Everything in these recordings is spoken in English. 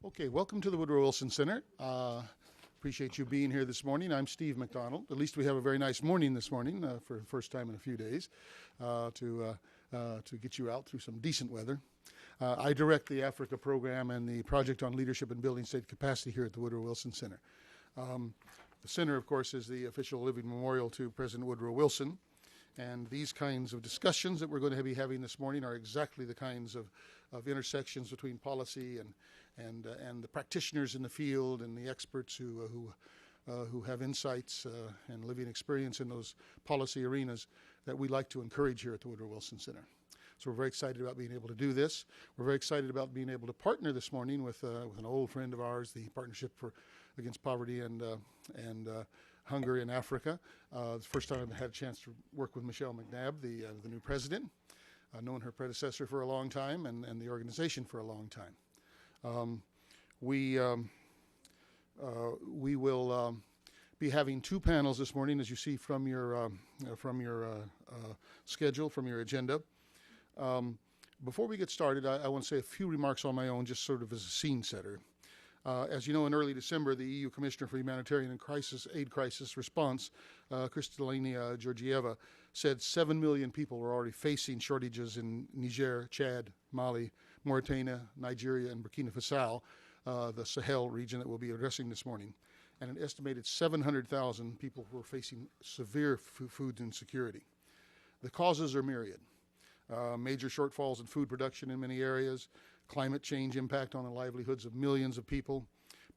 Okay, welcome to the Woodrow Wilson Center. Appreciate you being here this morning. I'm Steve McDonald. At least we have a very nice morning this morning for the first time in a few days to get you out through some decent weather. I direct the Africa program and the project on leadership and building state capacity here at the Woodrow Wilson Center. The center, of course, is the official living memorial to President Woodrow Wilson. And these kinds of discussions that we're going to be having this morning are exactly the kinds of intersections between policy and the practitioners in the field and the experts who have insights and living experience in those policy arenas that we like to encourage here at the Woodrow Wilson Center. So we're very excited about being able to do this. We're very excited about being able to partner this morning with an old friend of ours, the Partnership Against Poverty and Hunger in Africa. The first time I've had a chance to work with Michelle McNabb, the new president. I've known her predecessor for a long time and the organization for a long time. We will be having two panels this morning, as you see from your schedule, from your agenda. Before we get started, I want to say a few remarks on my own, just sort of as a scene setter. As you know, in early December, the EU Commissioner for Humanitarian and Aid Crisis Response, Kristalina Georgieva, said 7 million people were already facing shortages in Niger, Chad, Mali, Mauritania, Nigeria, and Burkina Faso, the Sahel region that we'll be addressing this morning. And an estimated 700,000 people were facing severe food insecurity. The causes are myriad. Major shortfalls in food production in many areas, climate change impact on the livelihoods of millions of people,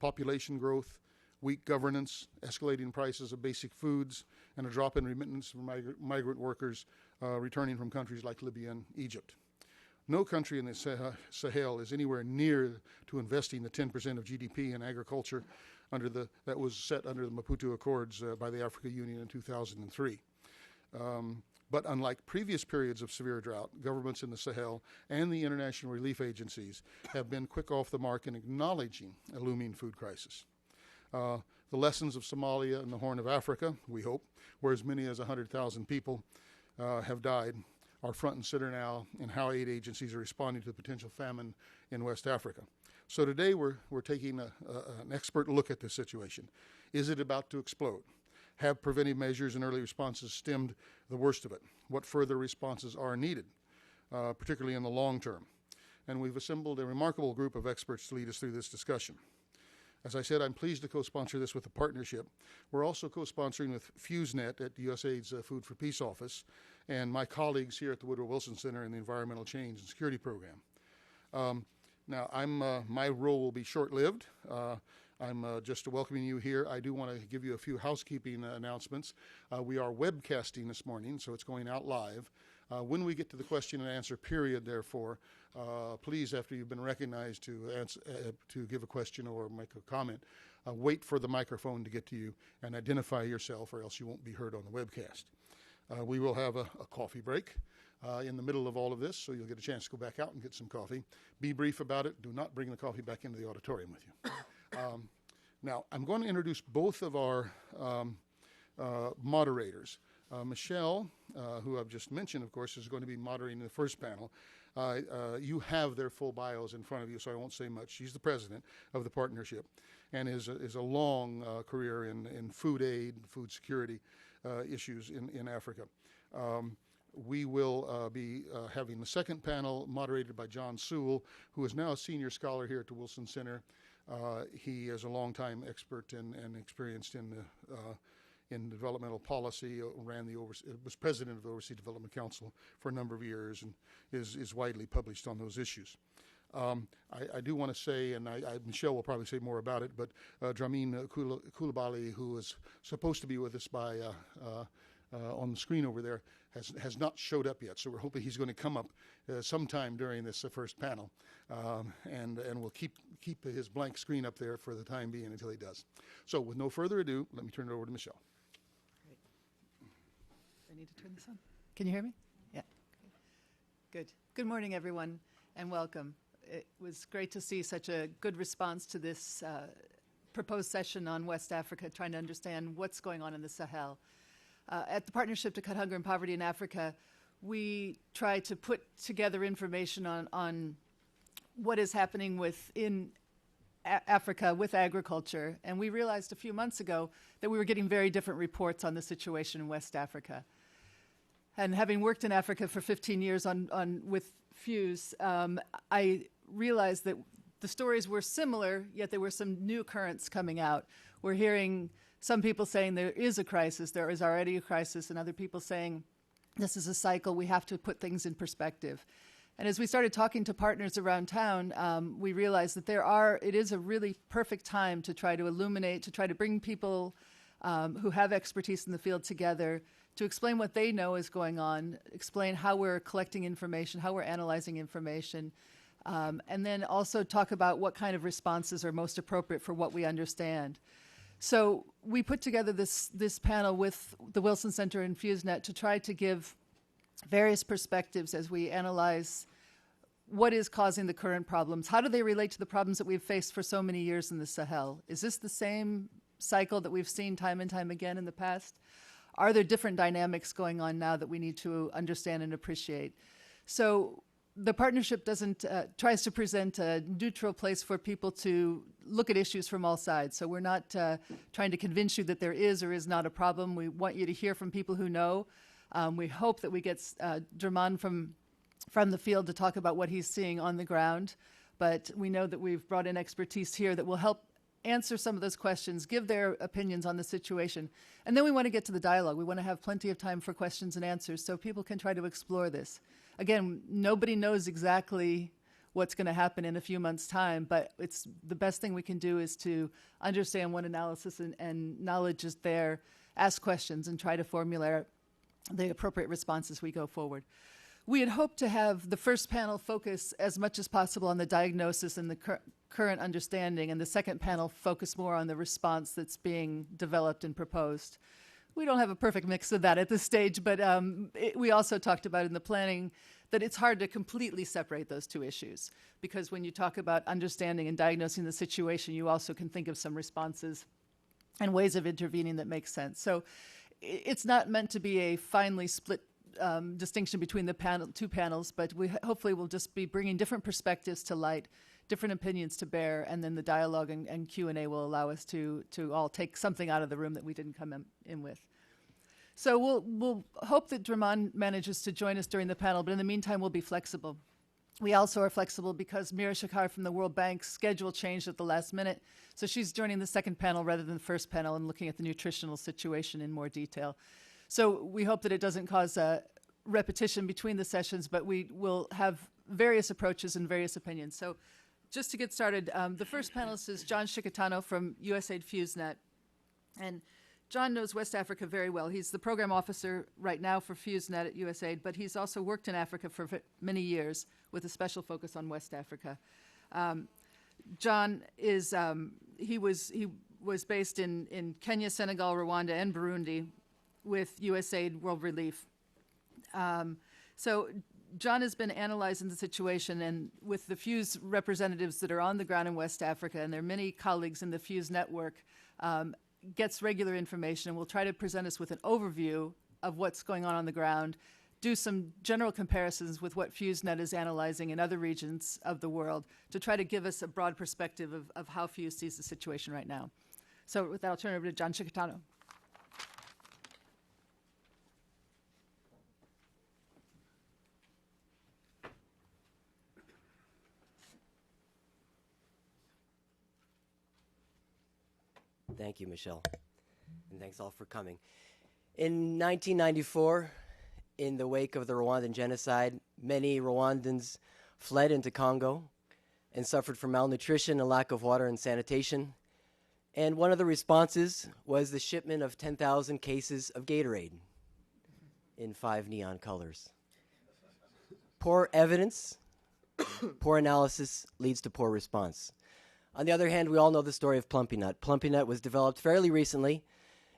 population growth, weak governance, escalating prices of basic foods, and a drop in remittance for migrant workers returning from countries like Libya and Egypt. No country in the Sahel is anywhere near to investing the 10% of GDP in agriculture that was set under the Maputo Accords by the Africa Union in 2003. But unlike previous periods of severe drought, governments in the Sahel and the international relief agencies have been quick off the mark in acknowledging a looming food crisis. The lessons of Somalia and the Horn of Africa, we hope, where as many as 100,000 people have died, are front and center now in how aid agencies are responding to the potential famine in West Africa. So today we're taking an expert look at this situation. Is it about to explode? Have preventive measures and early responses stemmed the worst of it? What further responses are needed, particularly in the long term? And we've assembled a remarkable group of experts to lead us through this discussion. As I said, I'm pleased to co-sponsor this with the partnership. We're also co-sponsoring with FuseNet at USAID's Food for Peace office and my colleagues here at the Woodrow Wilson Center in the Environmental Change and Security Program. Now, my role will be short-lived. I'm just welcoming you here. I do want to give you a few housekeeping announcements. We are webcasting this morning, so it's going out live. When we get to the question and answer period, therefore, please, after you've been recognized to give a question or make a comment, wait for the microphone to get to you and identify yourself, or else you won't be heard on the webcast. We will have a coffee break in the middle of all of this, so you'll get a chance to go back out and get some coffee. Be brief about it. Do not bring the coffee back into the auditorium with you. Now, I'm going to introduce both of our moderators. Michelle, who I've just mentioned, of course, is going to be moderating the first panel. You have their full bios in front of you, so I won't say much. She's the president of the partnership and is a long career in food aid, food security issues in Africa. We will be having the second panel moderated by John Sewell, who is now a senior scholar here at the Wilson Center. He is a longtime expert and experienced in developmental policy, was president of the Overseas Development Council for a number of years and is widely published on those issues. I do want to say, and Michelle will probably say more about it, but Drameen Coulibaly, who is supposed to be with us on the screen over there, has not showed up yet. So we're hoping he's going to come up sometime during this first panel, and we'll keep his blank screen up there for the time being until he does. So with no further ado, let me turn it over to Michelle. Great. I need to turn this on. Can you hear me? Yeah. Good. Good morning, everyone, and welcome. It was great to see such a good response to this proposed session on West Africa, trying to understand what's going on in the Sahel. At the Partnership to Cut Hunger and Poverty in Africa, we try to put together information on what is happening within Africa with agriculture, and we realized a few months ago that we were getting very different reports on the situation in West Africa. And having worked in Africa for 15 years with Fuse, I realized that the stories were similar, yet there were some new currents coming out. We're hearing some people saying there is a crisis, there is already a crisis, and other people saying this is a cycle, we have to put things in perspective. And as we started talking to partners around town, we realized that it is a really perfect time to try to illuminate, to try to bring people who have expertise in the field together, to explain what they know is going on, explain how we're collecting information, how we're analyzing information, and then also talk about what kind of responses are most appropriate for what we understand. So we put together this panel with the Wilson Center and FuseNet to try to give various perspectives as we analyze what is causing the current problems. How do they relate to the problems that we've faced for so many years in the Sahel? Is this the same cycle that we've seen time and time again in the past? Are there different dynamics going on now that we need to understand and appreciate? So the partnership tries to present a neutral place for people to look at issues from all sides. So we're not trying to convince you that there is or is not a problem. We want you to hear from people who know. We hope that we get Draman from the field to talk about what he's seeing on the ground. But we know that we've brought in expertise here that will help answer some of those questions, give their opinions on the situation. And then we want to get to the dialogue. We want to have plenty of time for questions and answers so people can try to explore this. Again, nobody knows exactly what's going to happen in a few months' time, but it's the best thing we can do is to understand what analysis and knowledge is there, ask questions, and try to formulate the appropriate responses as we go forward. We had hoped to have the first panel focus as much as possible on the diagnosis and the current understanding, and the second panel focus more on the response that's being developed and proposed. We don't have a perfect mix of that at this stage, but we also talked about in the planning that it's hard to completely separate those two issues, because when you talk about understanding and diagnosing the situation, you also can think of some responses and ways of intervening that make sense. So it's not meant to be a finely split distinction between the two panels, but we hopefully will just be bringing different perspectives to light, different opinions to bear, and then the dialogue and Q&A will allow us to all take something out of the room that we didn't come in with. So we'll hope that Draman manages to join us during the panel, but in the meantime, we'll be flexible. We also are flexible because Mira Shakar from the World Bank's schedule changed at the last minute, so she's joining the second panel rather than the first panel and looking at the nutritional situation in more detail. So we hope that it doesn't cause a repetition between the sessions, but we will have various approaches and various opinions. So just to get started, the first panelist is John Shikatano from USAID FuseNet. And John knows West Africa very well. He's the program officer right now for FuseNet at USAID, but he's also worked in Africa for many years with a special focus on West Africa. John is, he was based in Kenya, Senegal, Rwanda, and Burundi with USAID World Relief. So John has been analyzing the situation, and with the Fuse representatives that are on the ground in West Africa, and there are many colleagues in the Fuse network, gets regular information, and will try to present us with an overview of what's going on the ground, do some general comparisons with what FuseNet is analyzing in other regions of the world to try to give us a broad perspective of how Fuse sees the situation right now. So with that, I'll turn it over to John Shikatano. Thank you, Michelle, and thanks all for coming. In 1994, in the wake of the Rwandan genocide, many Rwandans fled into Congo and suffered from malnutrition and lack of water and sanitation. And one of the responses was the shipment of 10,000 cases of Gatorade in 5 neon colors. Poor evidence, poor analysis leads to poor response. On the other hand, we all know the story of Plumpy Nut. Plumpy Nut was developed fairly recently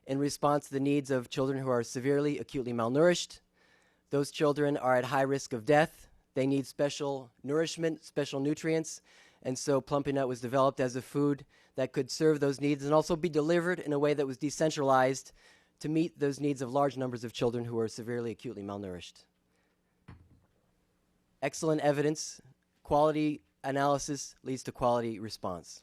in response to the needs of children who are severely acutely malnourished. Those children are at high risk of death. They need special nourishment, special nutrients, and so Plumpy Nut was developed as a food that could serve those needs and also be delivered in a way that was decentralized to meet those needs of large numbers of children who are severely acutely malnourished. Excellent evidence, quality analysis leads to quality response.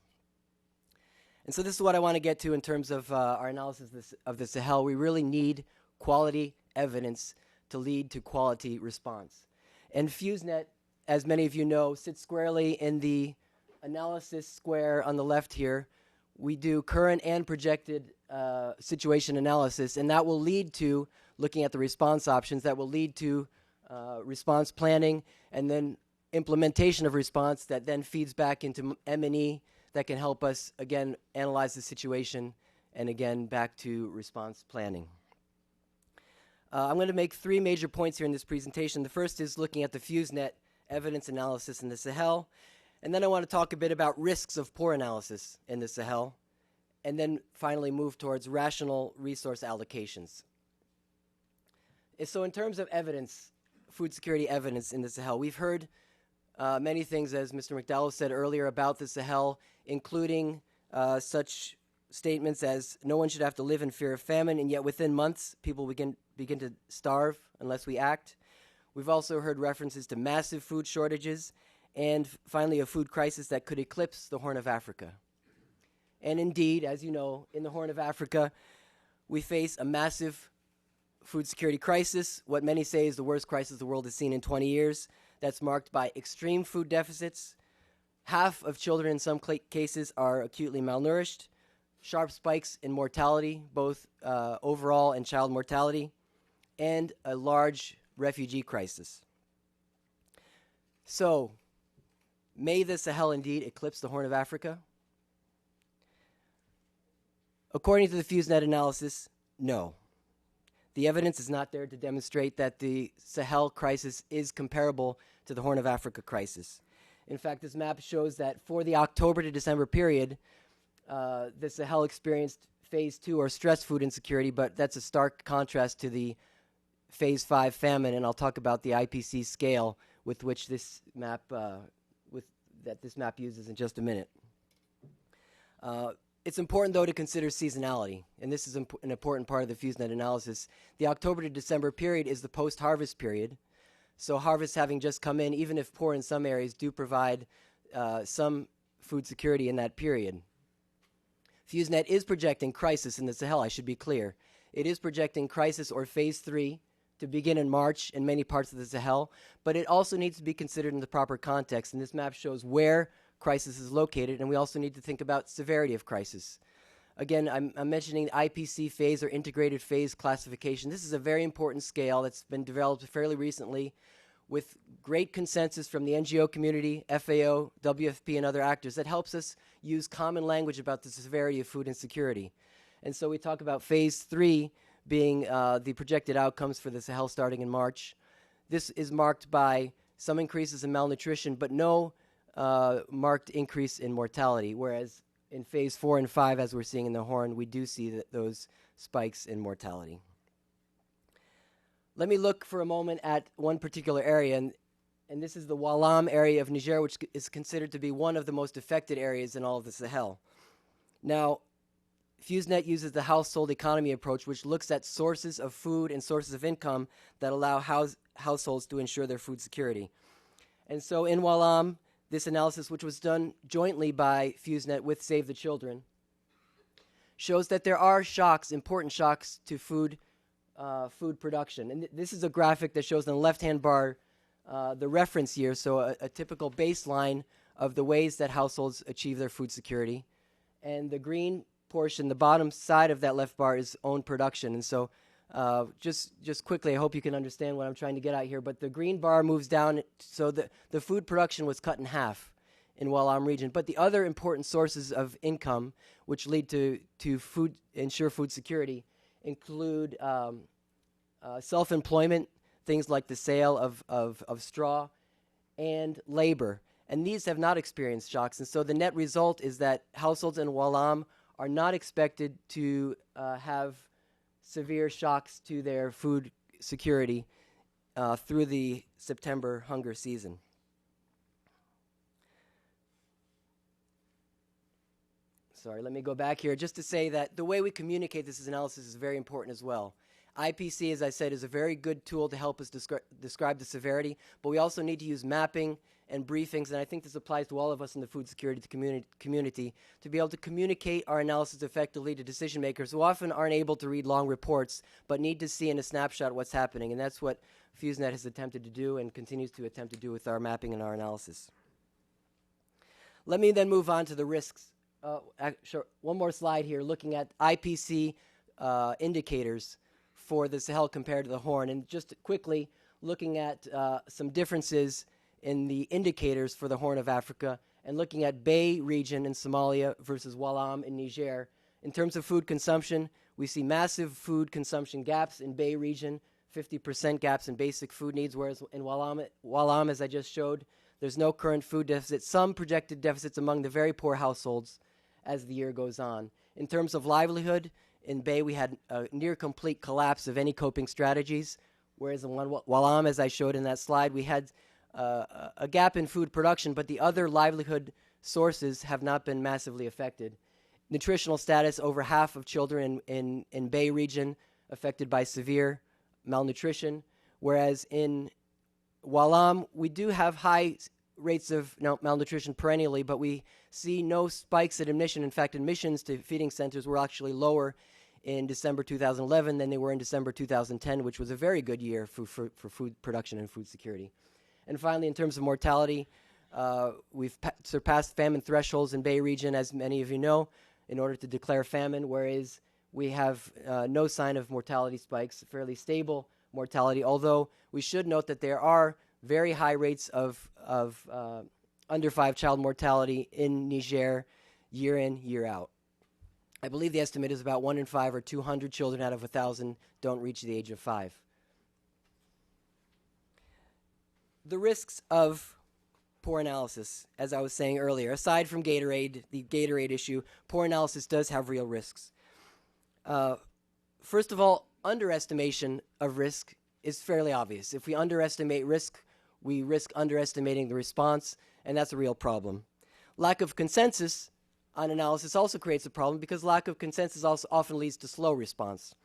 And so this is what I want to get to in terms of our analysis of the Sahel. We really need quality evidence to lead to quality response. And FuseNet, as many of you know, sits squarely in the analysis square on the left here. We do current and projected situation analysis, and that will lead to looking at the response options, that will lead to response planning, and then implementation of response that then feeds back into M&E that can help us, again, analyze the situation, and again, back to response planning. I'm going to make three major points here in this presentation. The first is looking at the FuseNet evidence analysis in the Sahel, and then I want to talk a bit about risks of poor analysis in the Sahel, and then finally move towards rational resource allocations. So in terms of evidence, food security evidence in the Sahel, we've heard many things, as Mr. McDowell said earlier, about the Sahel, including such statements as no one should have to live in fear of famine, and yet within months people begin to starve unless we act. We've also heard references to massive food shortages and finally a food crisis that could eclipse the Horn of Africa. And indeed, as you know, in the Horn of Africa, we face a massive food security crisis, what many say is the worst crisis the world has seen in 20 years. That's marked by extreme food deficits. Half of children in some cases are acutely malnourished, sharp spikes in mortality, both overall and child mortality, and a large refugee crisis. So, may the Sahel indeed eclipse the Horn of Africa? According to the FuseNet analysis, no. The evidence is not there to demonstrate that the Sahel crisis is comparable to the Horn of Africa crisis. In fact, this map shows that for the October to December period, the Sahel experienced phase 2 or stress food insecurity, but that's a stark contrast to the phase 5 famine, and I'll talk about the IPC scale with which this map this map uses in just a minute. It's important, though, to consider seasonality, and this is an important part of the FuseNet analysis. The October to December period is the post-harvest period, so harvests having just come in, even if poor in some areas, do provide some food security in that period. FuseNet is projecting crisis in the Sahel, I should be clear. It is projecting crisis or phase 3 to begin in March in many parts of the Sahel, but it also needs to be considered in the proper context, and this map shows where crisis is located, and we also need to think about severity of crisis. Again, I'm mentioning the IPC phase or integrated phase classification. This is a very important scale that's been developed fairly recently with great consensus from the NGO community, FAO, WFP, and other actors that helps us use common language about the severity of food insecurity. And so we talk about phase 3 being the projected outcomes for the Sahel starting in March. This is marked by some increases in malnutrition, but no marked increase in mortality, whereas in phase 4 and 5, as we're seeing in the Horn, we do see those spikes in mortality. Let me look for a moment at one particular area, and this is the Walam area of Niger, which is considered to be one of the most affected areas in all of the Sahel. Now, FuseNet uses the household economy approach, which looks at sources of food and sources of income that allow households to ensure their food security. And so in Walam, this analysis, which was done jointly by FuseNet with Save the Children, shows that there are shocks, important shocks to food production. And this is a graphic that shows on the left-hand bar the reference year, so a typical baseline of the ways that households achieve their food security. And the green portion, the bottom side of that left bar, is own production. And so just quickly, I hope you can understand what I'm trying to get at here, but the green bar moves down, so the food production was cut in half in Walam region. But the other important sources of income, which lead to ensure food security, include self-employment, things like the sale of straw, and labor. And these have not experienced shocks. And so the net result is that households in Walam are not expected to have severe shocks to their food security through the September hunger season. Sorry, let me go back here just to say that the way we communicate this analysis is very important as well. IPC, as I said, is a very good tool to help us describe the severity, but we also need to use mapping and briefings, and I think this applies to all of us in the food security community, to be able to communicate our analysis effectively to decision makers who often aren't able to read long reports, but need to see in a snapshot what's happening, and that's what FuseNet has attempted to do and continues to attempt to do with our mapping and our analysis. Let me then move on to the risks. Sure, one more slide here, looking at IPC indicators for the Sahel compared to the Horn, and just quickly looking at some differences in the indicators for the Horn of Africa, and looking at Bay region in Somalia versus Walam in Niger. In terms of food consumption, we see massive food consumption gaps in Bay region, 50% gaps in basic food needs, whereas in Walam, as I just showed, there's no current food deficit, some projected deficits among the very poor households as the year goes on. In terms of livelihood, in Bay we had a near complete collapse of any coping strategies, whereas in Walam, as I showed in that slide, we had a gap in food production, but the other livelihood sources have not been massively affected. Nutritional status, over half of children in Bay region affected by severe malnutrition, whereas in Walam, we do have high rates of malnutrition perennially, but we see no spikes at admission. In fact, admissions to feeding centers were actually lower in December 2011 than they were in December 2010, which was a very good year for food production and food security. And finally, in terms of mortality, we've surpassed famine thresholds in Bay region, as many of you know, in order to declare famine, whereas we have no sign of mortality spikes, fairly stable mortality, although we should note that there are very high rates of under 5 child mortality in Niger year in, year out. I believe the estimate is about 1 in 5 or 200 children out of 1,000 don't reach the age of 5. The risks of poor analysis, as I was saying earlier, aside from Gatorade, the Gatorade issue, poor analysis does have real risks. First of all, underestimation of risk is fairly obvious. If we underestimate risk, we risk underestimating the response, and that's a real problem. Lack of consensus on analysis also creates a problem because lack of consensus also often leads to slow response.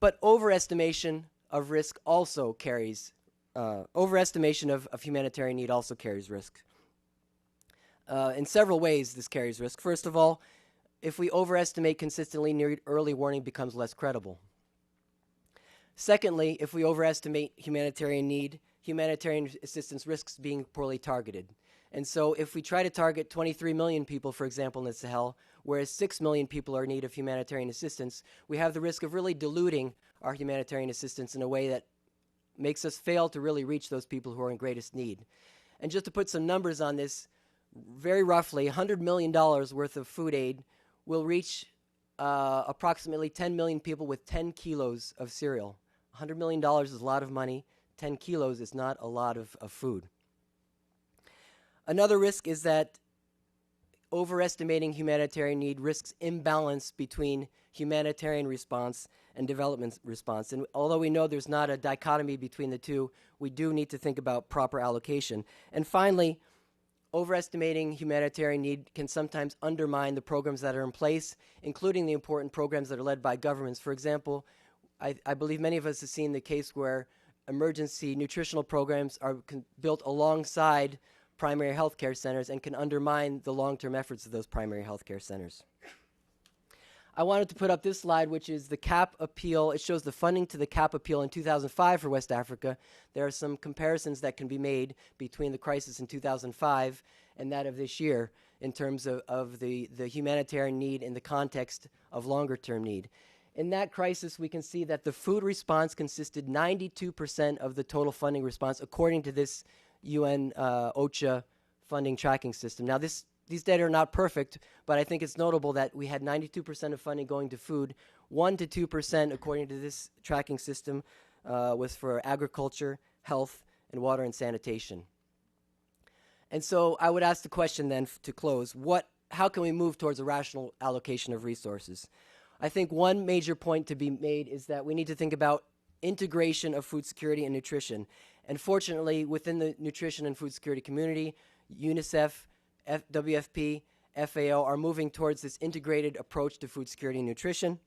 But overestimation of risk also carries overestimation of humanitarian need also carries risk. In several ways, this carries risk. First of all, if we overestimate consistently, early warning becomes less credible. Secondly, if we overestimate humanitarian need, humanitarian assistance risks being poorly targeted. And so if we try to target 23 million people, for example, in the Sahel, whereas 6 million people are in need of humanitarian assistance, we have the risk of really diluting our humanitarian assistance in a way that makes us fail to really reach those people who are in greatest need. And just to put some numbers on this, very roughly, $100 million worth of food aid will reach approximately 10 million people with 10 kilos of cereal. $100 million is a lot of money. 10 kilos is not a lot of food. Another risk is that overestimating humanitarian need risks imbalance between humanitarian response and development response. And although we know there's not a dichotomy between the two, we do need to think about proper allocation. And finally, overestimating humanitarian need can sometimes undermine the programs that are in place, including the important programs that are led by governments. For example, I believe many of us have seen the case where emergency nutritional programs are built alongside primary health care centers and can undermine the long-term efforts of those primary health care centers. I wanted to put up this slide, which is the CAP appeal. It shows the funding to the CAP appeal in 2005 for West Africa. There are some comparisons that can be made between the crisis in 2005 and that of this year in terms of the humanitarian need in the context of longer-term need. In that crisis, we can see that the food response consisted 92% of the total funding response, according to this UN OCHA funding tracking system. Now, these data are not perfect, but I think it's notable that we had 92% of funding going to food. 1 to 2%, according to this tracking system, was for agriculture, health, and water and sanitation. And so I would ask the question then to close, how can we move towards a rational allocation of resources? I think one major point to be made is that we need to think about integration of food security and nutrition. And fortunately, within the nutrition and food security community, UNICEF, WFP, FAO are moving towards this integrated approach to food security and nutrition.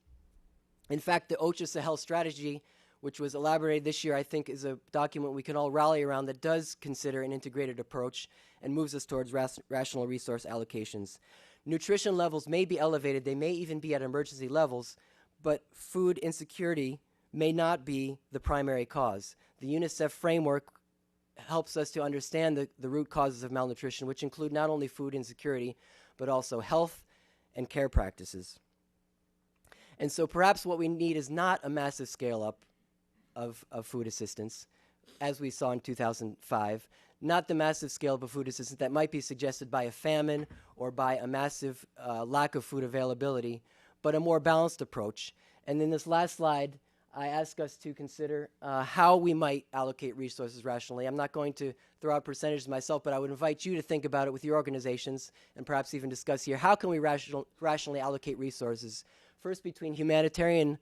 In fact, the OCHA Sahel strategy, which was elaborated this year, I think is a document we can all rally around that does consider an integrated approach and moves us towards rational resource allocations. Nutrition levels may be elevated, they may even be at emergency levels, but food insecurity may not be the primary cause. The UNICEF framework helps us to understand the root causes of malnutrition, which include not only food insecurity, but also health and care practices. And so perhaps what we need is not a massive scale-up of food assistance, as we saw in 2005, not the massive scale-up of food assistance that might be suggested by a famine or by a massive lack of food availability, but a more balanced approach. And in this last slide, I ask us to consider how we might allocate resources rationally. I'm not going to throw out percentages myself, but I would invite you to think about it with your organizations and perhaps even discuss here, how can we rationally allocate resources, first between humanitarian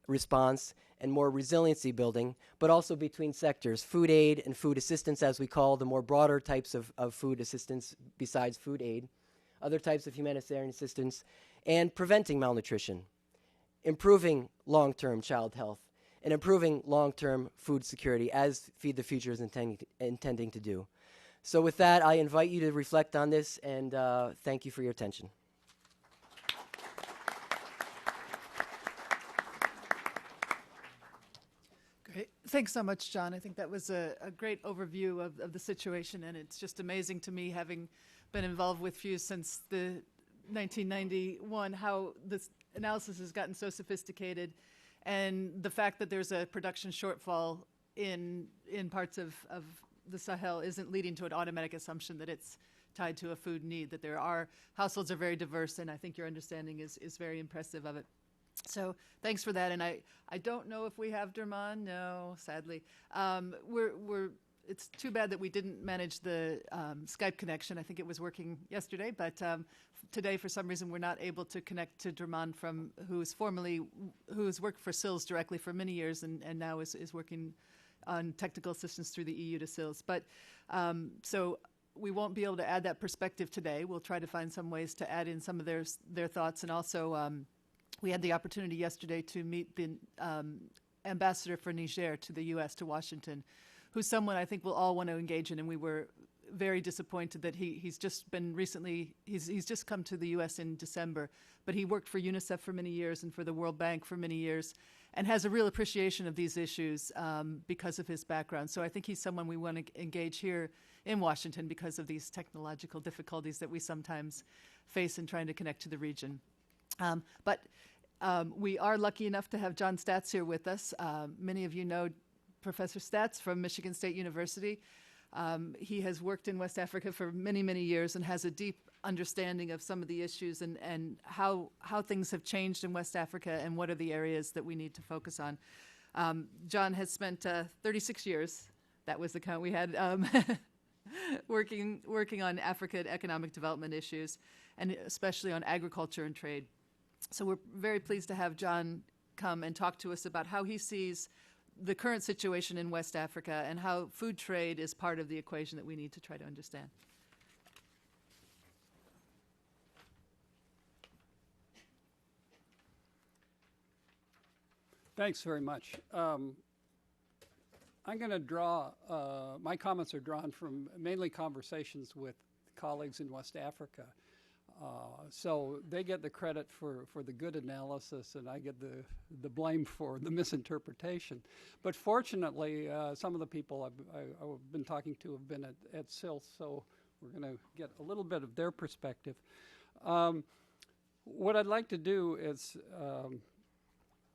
response and more resiliency building, but also between sectors, food aid and food assistance, as we call the more broader types of food assistance besides food aid, other types of humanitarian assistance, and preventing malnutrition, improving long-term child health, and improving long-term food security, as Feed the Future is intending to do. So with that, I invite you to reflect on this, and thank you for your attention. Great. Thanks so much, John. I think that was a great overview of the situation, and it's just amazing to me, having been involved with FUSE since the 1991, how this analysis has gotten so sophisticated, and the fact that there's a production shortfall in parts of the Sahel isn't leading to an automatic assumption that it's tied to a food need, that households are very diverse, and I think your understanding is very impressive of it. So thanks for that, and I don't know if we have Derman. No, sadly. It's too bad that we didn't manage the Skype connection. I think it was working yesterday, but today, for some reason, we're not able to connect to Derman, who's worked for SILS directly for many years and now is working on technical assistance through the EU to SILS. But so we won't be able to add that perspective today. We'll try to find some ways to add in some of their thoughts, and also we had the opportunity yesterday to meet the ambassador for Niger to the U.S., to Washington, who's someone I think we'll all want to engage in, and we were very disappointed that he's just come to the U.S. in December, but he worked for UNICEF for many years and for the World Bank for many years, and has a real appreciation of these issues because of his background. So I think he's someone we want to engage here in Washington because of these technological difficulties that we sometimes face in trying to connect to the region. But we are lucky enough to have John Statz here with us. Many of you know Professor Statz from Michigan State University. He has worked in West Africa for many, many years and has a deep understanding of some of the issues and how things have changed in West Africa and what are the areas that we need to focus on. John has spent 36 years, that was the count we had, working on African economic development issues, and especially on agriculture and trade. So we're very pleased to have John come and talk to us about how he sees the current situation in West Africa and how food trade is part of the equation that we need to try to understand. Thanks very much. I'm going to draw, my comments are drawn from mainly conversations with colleagues in West Africa. So they get the credit for the good analysis, and I get the blame for the misinterpretation. But fortunately, some of the people I've been talking to have been at SILS, so we're going to get a little bit of their perspective. What I'd like to do is,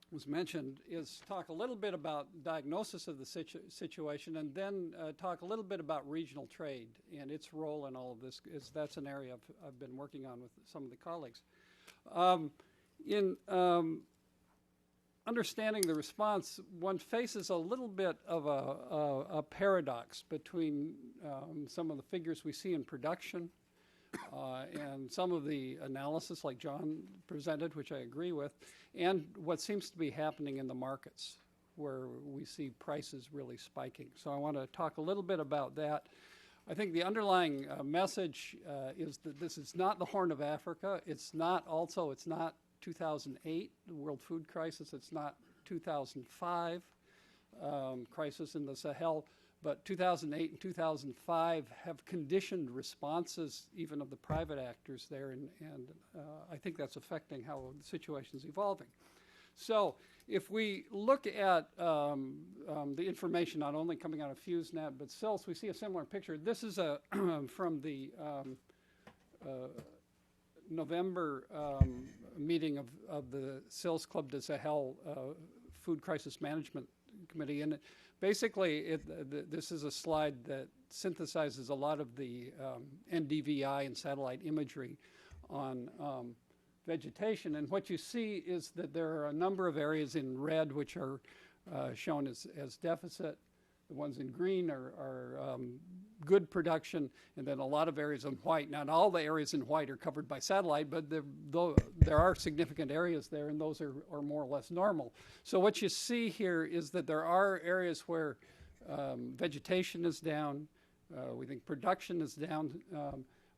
was mentioned, is talk a little bit about diagnosis of the situation, and then talk a little bit about regional trade and its role in all of this, because that's an area I've been working on with some of the colleagues. In understanding the response, one faces a little bit of a paradox between some of the figures we see in production and some of the analysis like John presented, which I agree with, and what seems to be happening in the markets where we see prices really spiking. So I want to talk a little bit about that. I think the underlying message is that this is not the Horn of Africa. It's not 2008, the World Food Crisis. It's not 2005 crisis in the Sahel, but 2008 and 2005 have conditioned responses even of the private actors there, and I think that's affecting how the situation is evolving. So if we look at the information not only coming out of FuseNet but SILS, we see a similar picture. This is from the November meeting of the SILS Club de Sahel Food Crisis Management Committee, and basically this is a slide that synthesizes a lot of the NDVI and satellite imagery on vegetation, and what you see is that there are a number of areas in red which are shown as deficit. The ones in green are good production, and then a lot of areas in white. Not all the areas in white are covered by satellite, but there are significant areas there, and those are more or less normal. So what you see here is that there are areas where vegetation is down, we think production is down,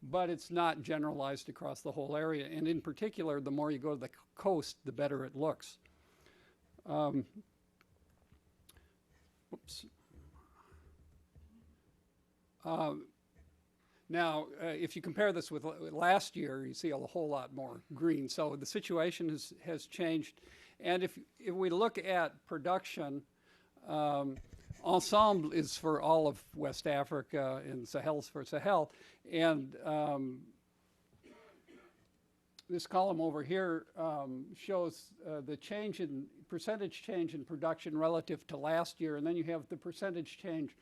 but it's not generalized across the whole area. And in particular, the more you go to the coast, the better it looks. Oops. Now, if you compare this with last year, you see a whole lot more green. So the situation has changed. And if we look at production, ensemble is for all of West Africa, and Sahel's for Sahel. And this column over here shows the percentage change in production relative to last year, and then you have the percentage change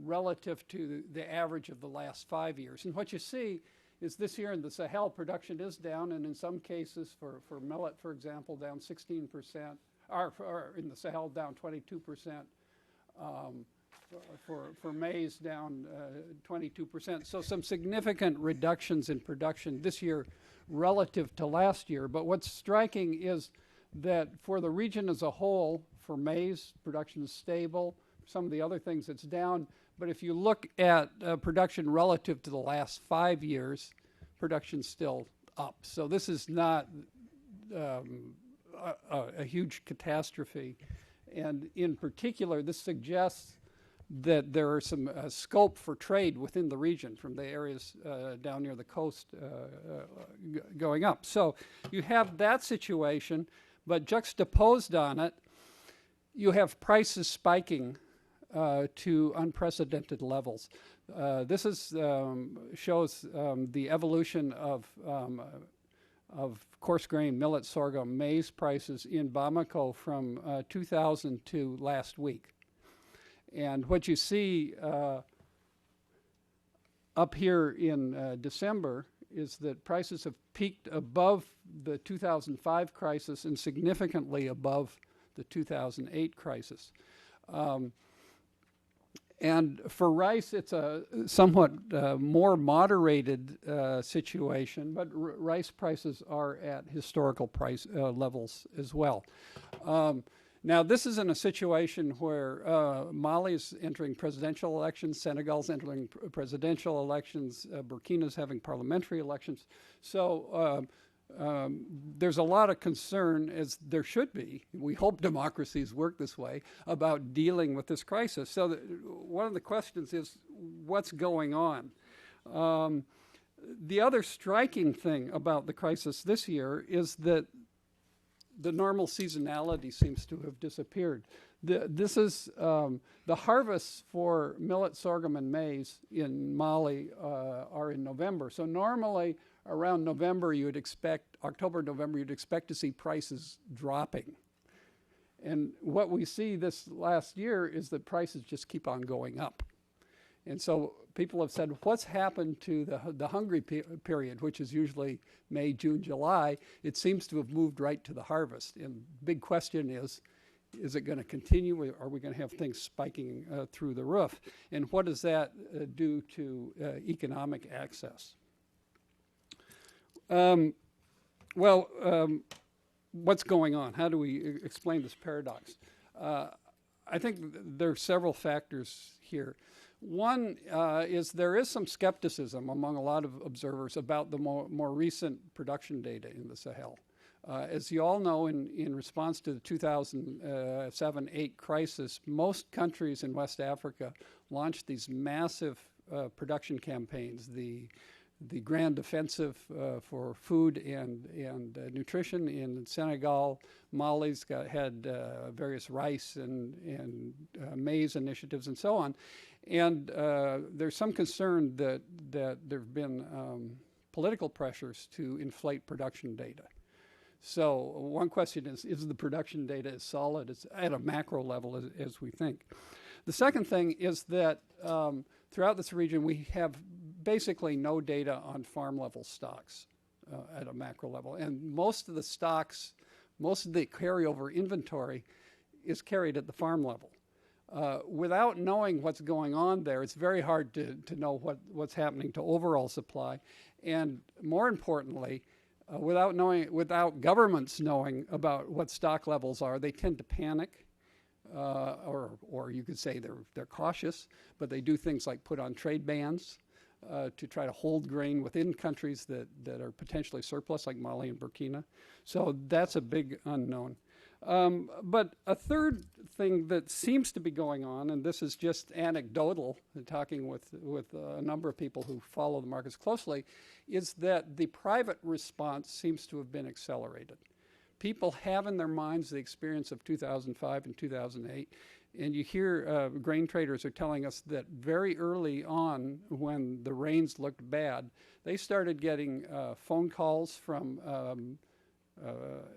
relative to the average of the last 5 years. And what you see is this year in the Sahel, production is down, and in some cases for millet, for example, down 16%, or in the Sahel down 22%, for maize down 22%. So some significant reductions in production this year relative to last year. But what's striking is that for the region as a whole, for maize, production is stable. Some of the other things it's down. But if you look at production relative to the last 5 years, production's still up. So this is not a huge catastrophe. And in particular, this suggests that there are some scope for trade within the region from the areas down near the coast going up. So you have that situation, but juxtaposed on it, you have prices spiking to unprecedented levels. This shows the evolution of coarse grain, millet, sorghum, maize prices in Bamako from 2000 to last week. And what you see up here in December is that prices have peaked above the 2005 crisis and significantly above the 2008 crisis. And for rice, it's a somewhat more moderated situation, but rice prices are at historical price levels as well. Now, this is in a situation where Mali is entering presidential elections, Senegal's entering presidential elections, Burkina's having parliamentary elections. So there's a lot of concern, as there should be, we hope democracies work this way, about dealing with this crisis. So one of the questions is, what's going on? The other striking thing about the crisis this year is that the normal seasonality seems to have disappeared. This is the harvests for millet, sorghum, and maize in Mali are in November. So normally around November, October, November, you'd expect to see prices dropping. And what we see this last year is that prices just keep on going up. And so people have said, what's happened to the hungry period, which is usually May, June, July? It seems to have moved right to the harvest. And the big question is it going to continue? Are we going to have things spiking through the roof? And what does that do to economic access? What's going on? How do we explain this paradox? I think there are several factors here. One is there is some skepticism among a lot of observers about the more recent production data in the Sahel. As you all know, in response to the 2007-8 crisis, most countries in West Africa launched these massive production campaigns. The Grand Offensive for Food and Nutrition in Senegal. Mali's had various rice and maize initiatives and so on. And there's some concern that there have been political pressures to inflate production data. So one question is the production data as solid as at a macro level as we think? The second thing is that throughout this region we have basically no data on farm level stocks at a macro level. And most of the stocks, most of the carryover inventory is carried at the farm level. Without knowing what's going on there, it's very hard to know what's happening to overall supply. And more importantly, without governments knowing about what stock levels are, they tend to panic, or you could say they're cautious, but they do things like put on trade bans to try to hold grain within countries that are potentially surplus, like Mali and Burkina. So that's a big unknown. But a third thing that seems to be going on, and this is just anecdotal, talking with a number of people who follow the markets closely, is that the private response seems to have been accelerated. People have in their minds the experience of 2005 and 2008, and you hear grain traders are telling us that very early on, when the rains looked bad, they started getting phone calls from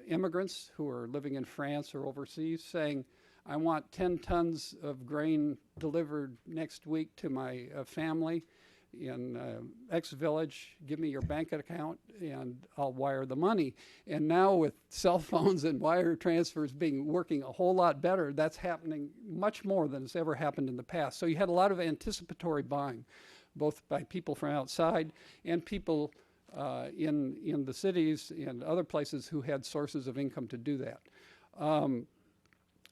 immigrants who are living in France or overseas saying, I want 10 tons of grain delivered next week to my family in X village. Give me your bank account and I'll wire the money. And now with cell phones and wire transfers working a whole lot better, that's happening much more than has ever happened in the past. So you had a lot of anticipatory buying, both by people from outside and people in the cities and other places who had sources of income to do that.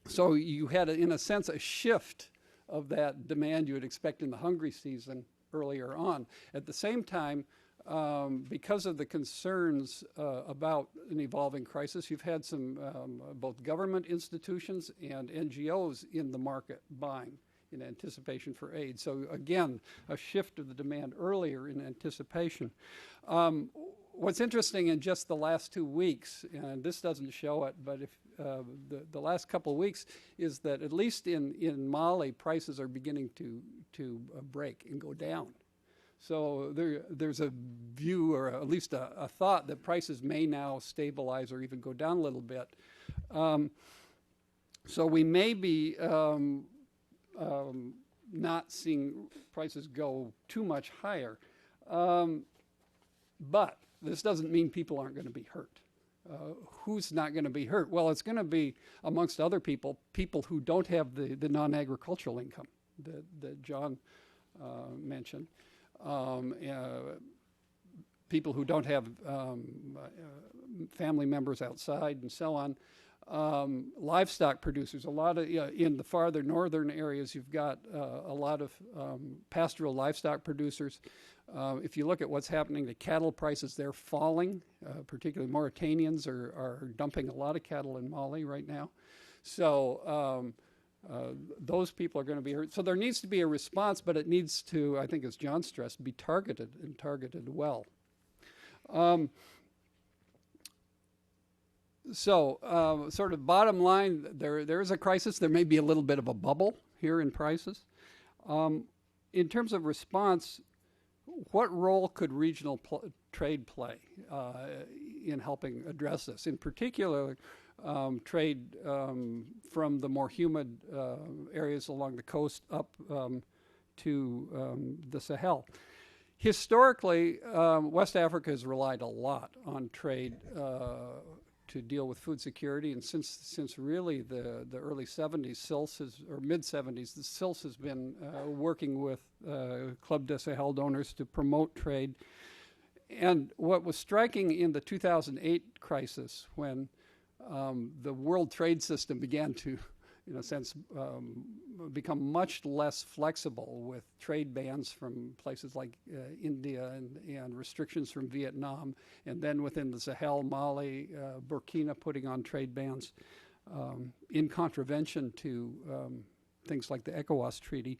So you had, in a sense, a shift of that demand you would expect in the hungry season earlier on. At the same time, because of the concerns about an evolving crisis, you've had some both government institutions and NGOs in the market buying in anticipation for aid. So again, a shift of the demand earlier in anticipation. What's interesting in just the last 2 weeks, and this doesn't show it, but if the last couple of weeks, is that at least in Mali, prices are beginning to break and go down. So there's a view, or at least a thought, that prices may now stabilize or even go down a little bit. So we may be not seeing prices go too much higher. But this doesn't mean people aren't going to be hurt. Who's not going to be hurt? Well, it's going to be, amongst other people who don't have the non-agricultural income that John mentioned. People who don't have family members outside and so on. Livestock producers, a lot of, in the farther northern areas, you've got a lot of pastoral livestock producers. If you look at what's happening to cattle prices, they're falling. Particularly Mauritanians are dumping a lot of cattle in Mali right now. So those people are going to be hurt. So there needs to be a response, but it needs to, I think as John stressed, be targeted and targeted well. So sort of bottom line, there is a crisis. There may be a little bit of a bubble here in prices. In terms of response, what role could regional trade play in helping address this? In particular, trade from the more humid areas along the coast up to the Sahel. Historically, West Africa has relied a lot on trade to deal with food security, and since really the early 70s, SILS or mid-70s, the SILS has been working with Club de Sahel donors to promote trade. And what was striking in the 2008 crisis, when the world trade system began to in a sense, become much less flexible with trade bans from places like India and restrictions from Vietnam, and then within the Sahel, Mali, Burkina putting on trade bans in contravention to things like the ECOWAS treaty,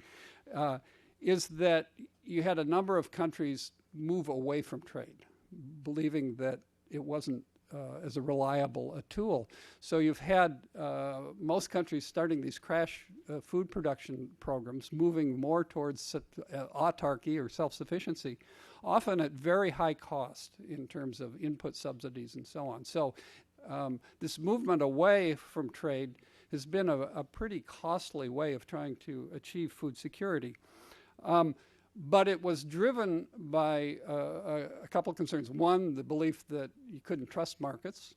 is that you had a number of countries move away from trade, believing that it wasn't as a reliable a tool. So you've had most countries starting these crash food production programs, moving more towards autarky or self-sufficiency, often at very high cost in terms of input subsidies and so on. So this movement away from trade has been a pretty costly way of trying to achieve food security. But it was driven by a couple of concerns. One, the belief that you couldn't trust markets,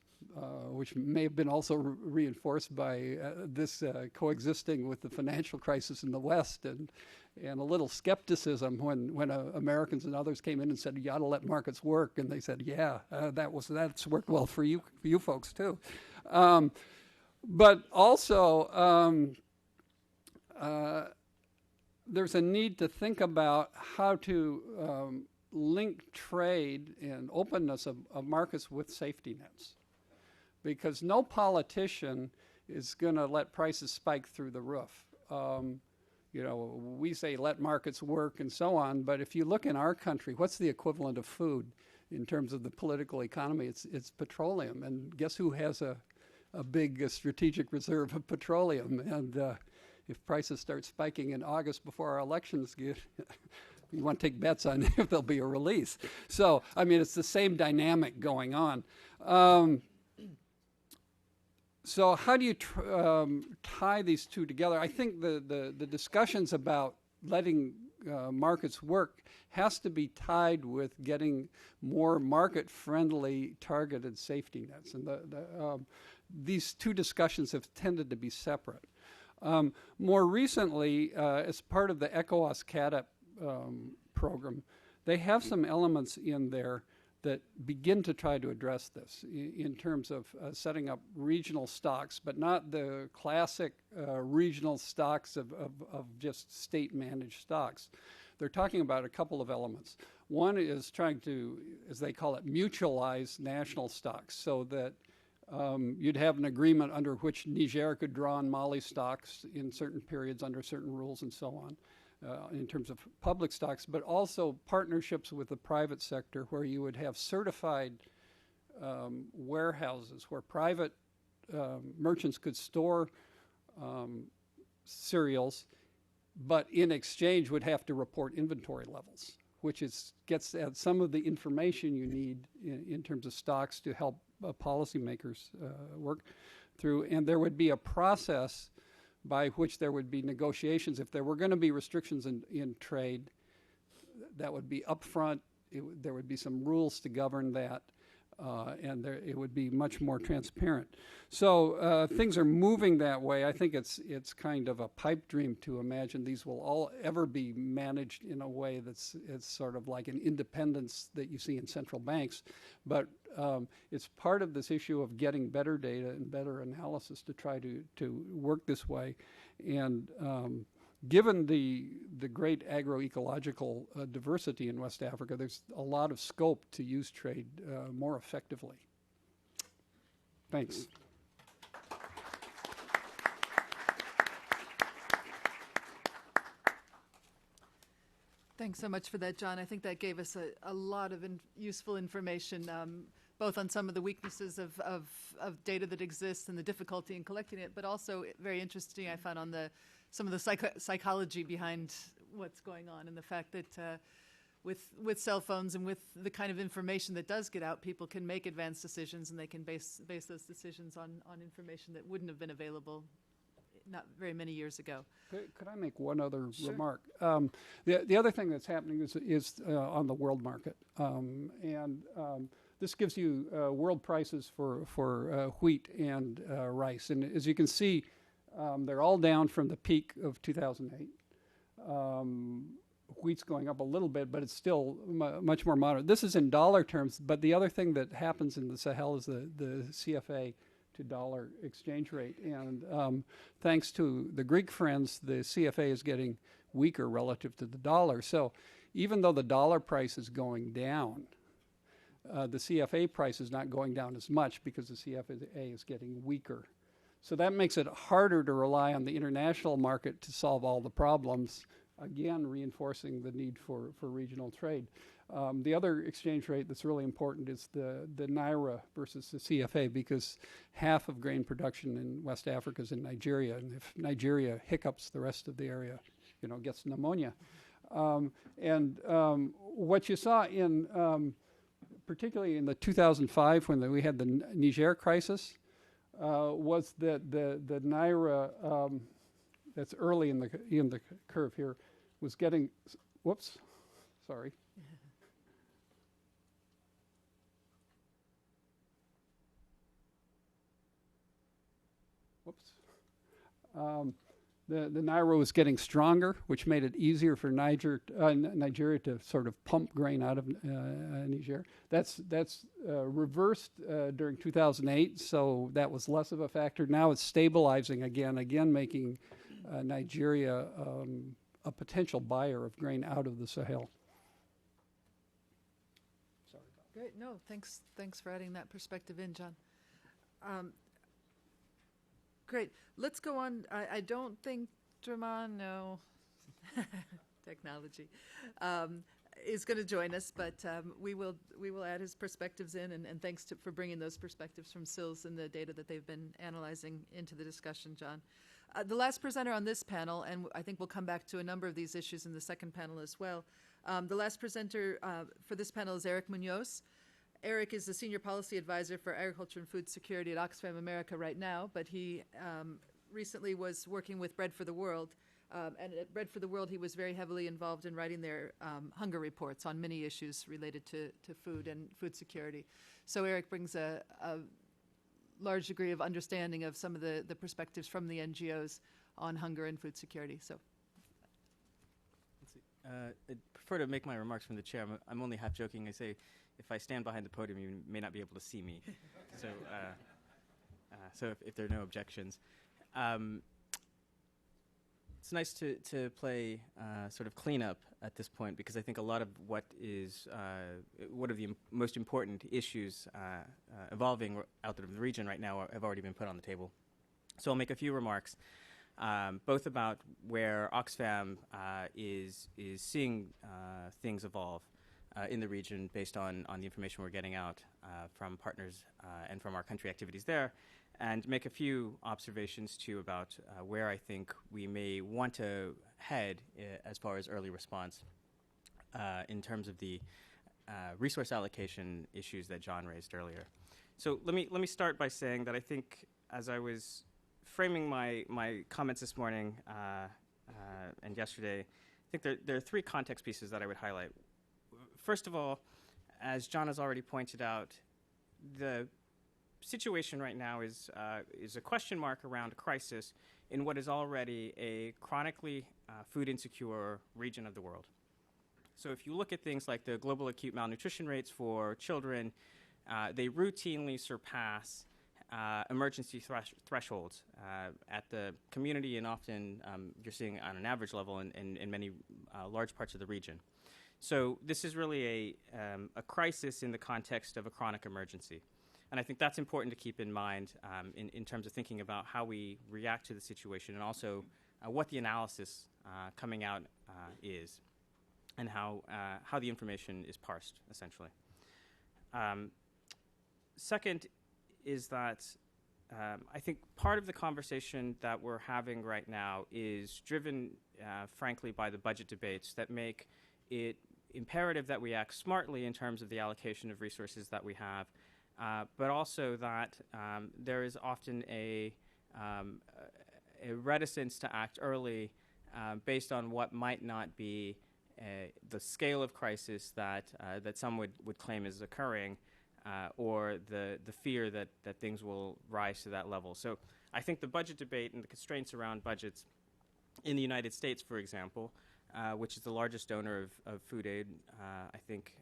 which may have been also reinforced by this coexisting with the financial crisis in the West, and a little skepticism when Americans and others came in and said, you ought to let markets work. And they said, yeah, that's worked well for you folks too. But also, there's a need to think about how to link trade and openness of markets with safety nets. Because no politician is going to let prices spike through the roof. We say let markets work and so on, but if you look in our country, what's the equivalent of food in terms of the political economy? It's petroleum. And guess who has a big strategic reserve of petroleum? And if prices start spiking in August before our elections, you want to take bets on if there'll be a release. So, I mean, it's the same dynamic going on. So how do you tie these two together? I think the discussions about letting markets work has to be tied with getting more market-friendly targeted safety nets. And these two discussions have tended to be separate. More recently, as part of the ECOWAS CADEP program, they have some elements in there that begin to try to address this in terms of setting up regional stocks, but not the classic regional stocks of just state-managed stocks. They're talking about a couple of elements. One is trying to, as they call it, mutualize national stocks so that you'd have an agreement under which Niger could draw on Mali stocks in certain periods under certain rules and so on in terms of public stocks, but also partnerships with the private sector where you would have certified warehouses where private merchants could store cereals, but in exchange would have to report inventory levels, which gets at some of the information you need in terms of stocks to help policymakers work through. And there would be a process by which there would be negotiations. If there were going to be restrictions in trade, that would be upfront. There would be some rules to govern that, and it would be much more transparent. So things are moving that way. I think it's kind of a pipe dream to imagine these will all ever be managed in a way it's sort of like an independence that you see in central banks. But it's part of this issue of getting better data and better analysis to try to work this way. And given the great agroecological diversity in West Africa, there's a lot of scope to use trade more effectively. Thanks. Thanks so much for that, John. I think that gave us a lot of useful information, both on some of the weaknesses of data that exists and the difficulty in collecting it, but also very interesting I found on some of the psychology behind what's going on, and the fact that with cell phones and with the kind of information that does get out, people can make advanced decisions, and they can base those decisions on information that wouldn't have been available not very many years ago. Could I make one other Sure. remark? The other thing that's happening is on the world market, and this gives you world prices for wheat and rice, and as you can see, they're all down from the peak of 2008. Wheat's going up a little bit, but it's still much more moderate. This is in dollar terms, but the other thing that happens in the Sahel is the CFA to dollar exchange rate. And thanks to the Greek friends, the CFA is getting weaker relative to the dollar. So even though the dollar price is going down, the CFA price is not going down as much because the CFA is getting weaker. So that makes it harder to rely on the international market to solve all the problems, again, reinforcing the need for regional trade. The other exchange rate that's really important is the Naira versus the CFA, because half of grain production in West Africa is in Nigeria, and if Nigeria hiccups, the rest of the area, gets pneumonia. What you saw in, particularly in the 2005 when we had the Niger crisis, was that the Naira, that's early in the curve here, was getting, whoops, sorry. Whoops. The Naira was getting stronger, which made it easier for Nigeria to sort of pump grain out of Niger. That's reversed during 2008, so that was less of a factor. Now it's stabilizing again making Nigeria a potential buyer of grain out of the Sahel. Sorry about that. Great. No, thanks for adding that perspective in, John. Great. Let's go on. I don't think Draman, no, technology, is going to join us, but we will add his perspectives in, and thanks for bringing those perspectives from SILS and the data that they've been analyzing into the discussion, John. The last presenter on this panel, and I think we'll come back to a number of these issues in the second panel as well. The last presenter for this panel is Eric Munoz. Eric is the Senior Policy Advisor for Agriculture and Food Security at Oxfam America right now, but he recently was working with Bread for the World. And at Bread for the World, he was very heavily involved in writing their hunger reports on many issues related to food and food security. So Eric brings a large degree of understanding of some of the perspectives from the NGOs on hunger and food security. So, I'd prefer to make my remarks from the chair. I'm only half joking. I say, if I stand behind the podium, you may not be able to see me. So if there are no objections. It's nice to play sort of cleanup at this point, because I think a lot of what is one of the most important issues evolving out of the region right now have already been put on the table. So I'll make a few remarks, both about where Oxfam is seeing things evolve in the region based on the information we're getting out from partners and from our country activities there, and make a few observations too about where I think we may want to head as far as early response in terms of the resource allocation issues that John raised earlier. So let me start by saying that I think, as I was framing my comments this morning and yesterday, I think there are three context pieces that I would highlight. First of all, as John has already pointed out, the situation right now is a question mark around a crisis in what is already a chronically food insecure region of the world. So if you look at things like the global acute malnutrition rates for children, they routinely surpass emergency thresholds at the community, and often you're seeing on an average level in many large parts of the region. So this is really a crisis in the context of a chronic emergency. And I think that's important to keep in mind in terms of thinking about how we react to the situation, and also what the analysis coming out is, and how the information is parsed, essentially. Second is that I think part of the conversation that we're having right now is driven, frankly, by the budget debates that make it imperative that we act smartly in terms of the allocation of resources that we have, but also that there is often a reticence to act early based on what might not be the scale of crisis that some would claim is occurring, or the fear that things will rise to that level. So I think the budget debate and the constraints around budgets in the United States, for example, which is the largest donor of food aid, I think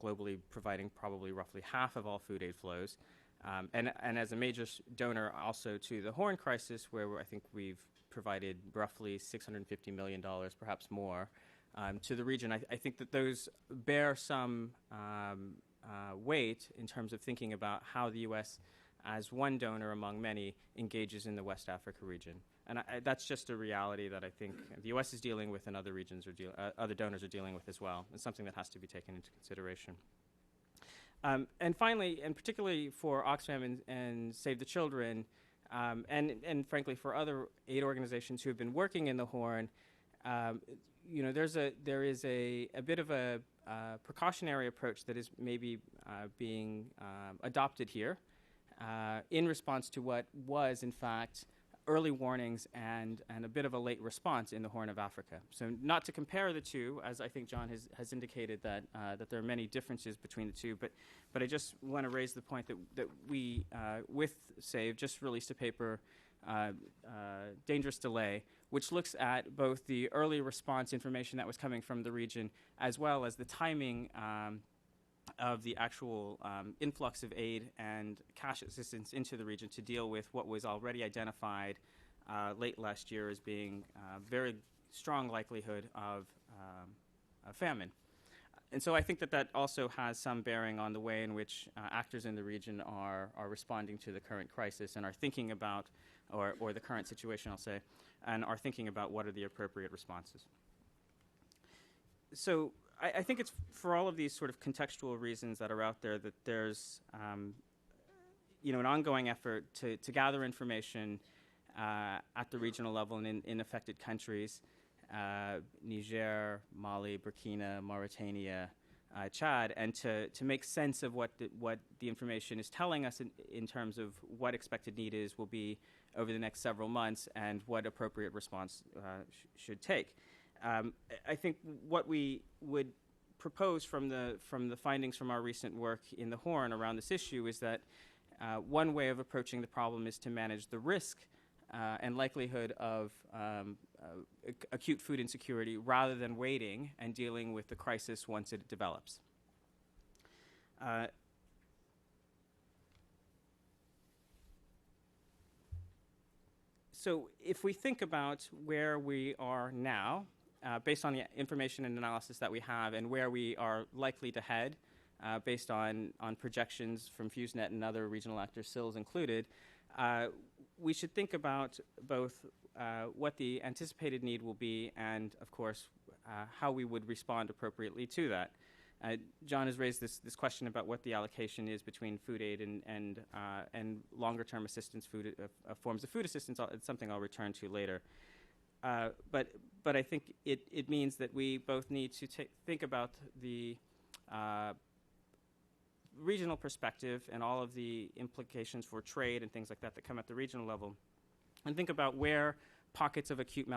globally providing probably roughly half of all food aid flows, And as a major donor also to the Horn crisis, where I think we've provided roughly $650 million, perhaps more, to the region, I think that those bear some weight in terms of thinking about how the U.S., as one donor among many, engages in the West Africa region. And that's just a reality that I think the U.S. is dealing with and other regions other donors are dealing with as well. It's something that has to be taken into consideration. And finally, and particularly for Oxfam and Save the Children, and frankly for other aid organizations who have been working in the Horn, there is a bit of a precautionary approach that is maybe being adopted here in response to what was, in fact, early warnings and a bit of a late response in the Horn of Africa. So not to compare the two, as I think John has indicated that there are many differences between the two, but I just want to raise the point that we, with SAVE, just released a paper, Dangerous Delay, which looks at both the early response information that was coming from the region as well as the timing of the actual influx of aid and cash assistance into the region to deal with what was already identified late last year as being a very strong likelihood of a famine. And so I think that also has some bearing on the way in which actors in the region are responding to the current crisis and are thinking about, or the current situation, I'll say, and are thinking about what are the appropriate responses. So I think it's for all of these sort of contextual reasons that are out there that there's an ongoing effort to gather information at the regional level and in affected countries, Niger, Mali, Burkina, Mauritania, Chad, and to make sense of what the information is telling us in terms of what expected need will be over the next several months and what appropriate response should take. I think what we would propose from the findings from our recent work in the Horn around this issue is that one way of approaching the problem is to manage the risk and likelihood of acute food insecurity rather than waiting and dealing with the crisis once it develops. So if we think about where we are now, based on the information and analysis that we have and where we are likely to head, based on projections from FuseNet and other regional actors, SILs included, we should think about both what the anticipated need will be and, of course, how we would respond appropriately to that. John has raised this question about what the allocation is between food aid and longer-term assistance forms of food assistance. It's something I'll return to later. But I think it means that we both need to think about the regional perspective and all of the implications for trade and things like that come at the regional level, and think about where pockets of acute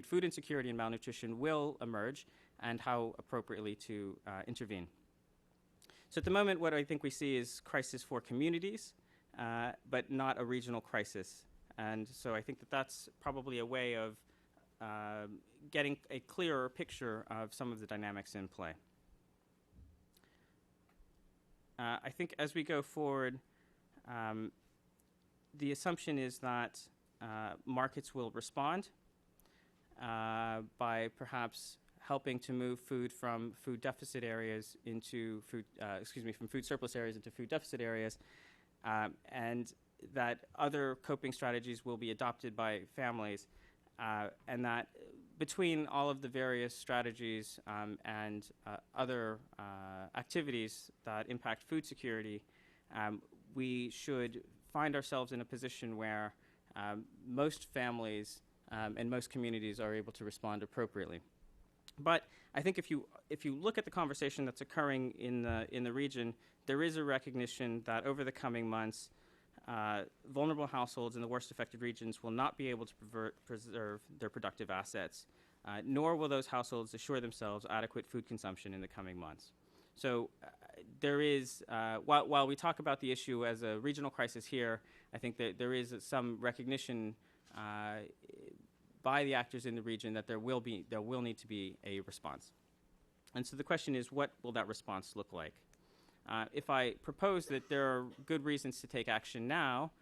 food insecurity and malnutrition will emerge and how appropriately to intervene. So at the moment, what I think we see is crisis for communities, but not a regional crisis. And so I think that's probably a way of getting a clearer picture of some of the dynamics in play. I think as we go forward, the assumption is that markets will respond by perhaps helping to move food from food deficit areas into from food surplus areas into food deficit areas, and that other coping strategies will be adopted by families, and that between all of the various strategies and other activities that impact food security, we should find ourselves in a position where most families and most communities are able to respond appropriately. But I think if you look at the conversation that's occurring in the region, there is a recognition that over the coming months, vulnerable households in the worst affected regions will not be able to preserve their productive assets, nor will those households assure themselves adequate food consumption in the coming months. So there is, while we talk about the issue as a regional crisis here, I think that there is some recognition by the actors in the region that there will need to be a response. And so the question is, what will that response look like? If I propose that there are good reasons to take action now,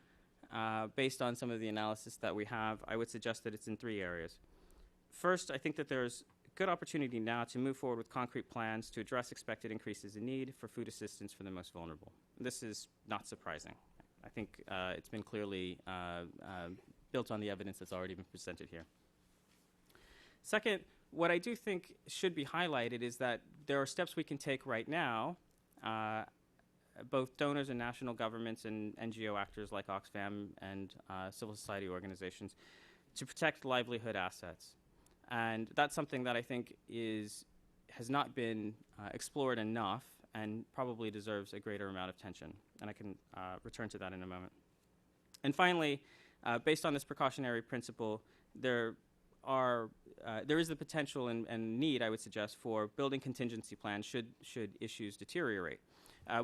based on some of the analysis that we have, I would suggest that it's in 3 areas. First, I think that there's good opportunity now to move forward with concrete plans to address expected increases in need for food assistance for the most vulnerable. This is not surprising. I think it's been clearly built on the evidence that's already been presented here. Second, what I do think should be highlighted is that there are steps we can take right now, both donors and national governments and NGO actors like Oxfam and civil society organizations, to protect livelihood assets. And that's something that I think has not been explored enough and probably deserves a greater amount of attention. And I can return to that in a moment. And finally, based on this precautionary principle, there is the potential and need, I would suggest, for building contingency plans should issues deteriorate.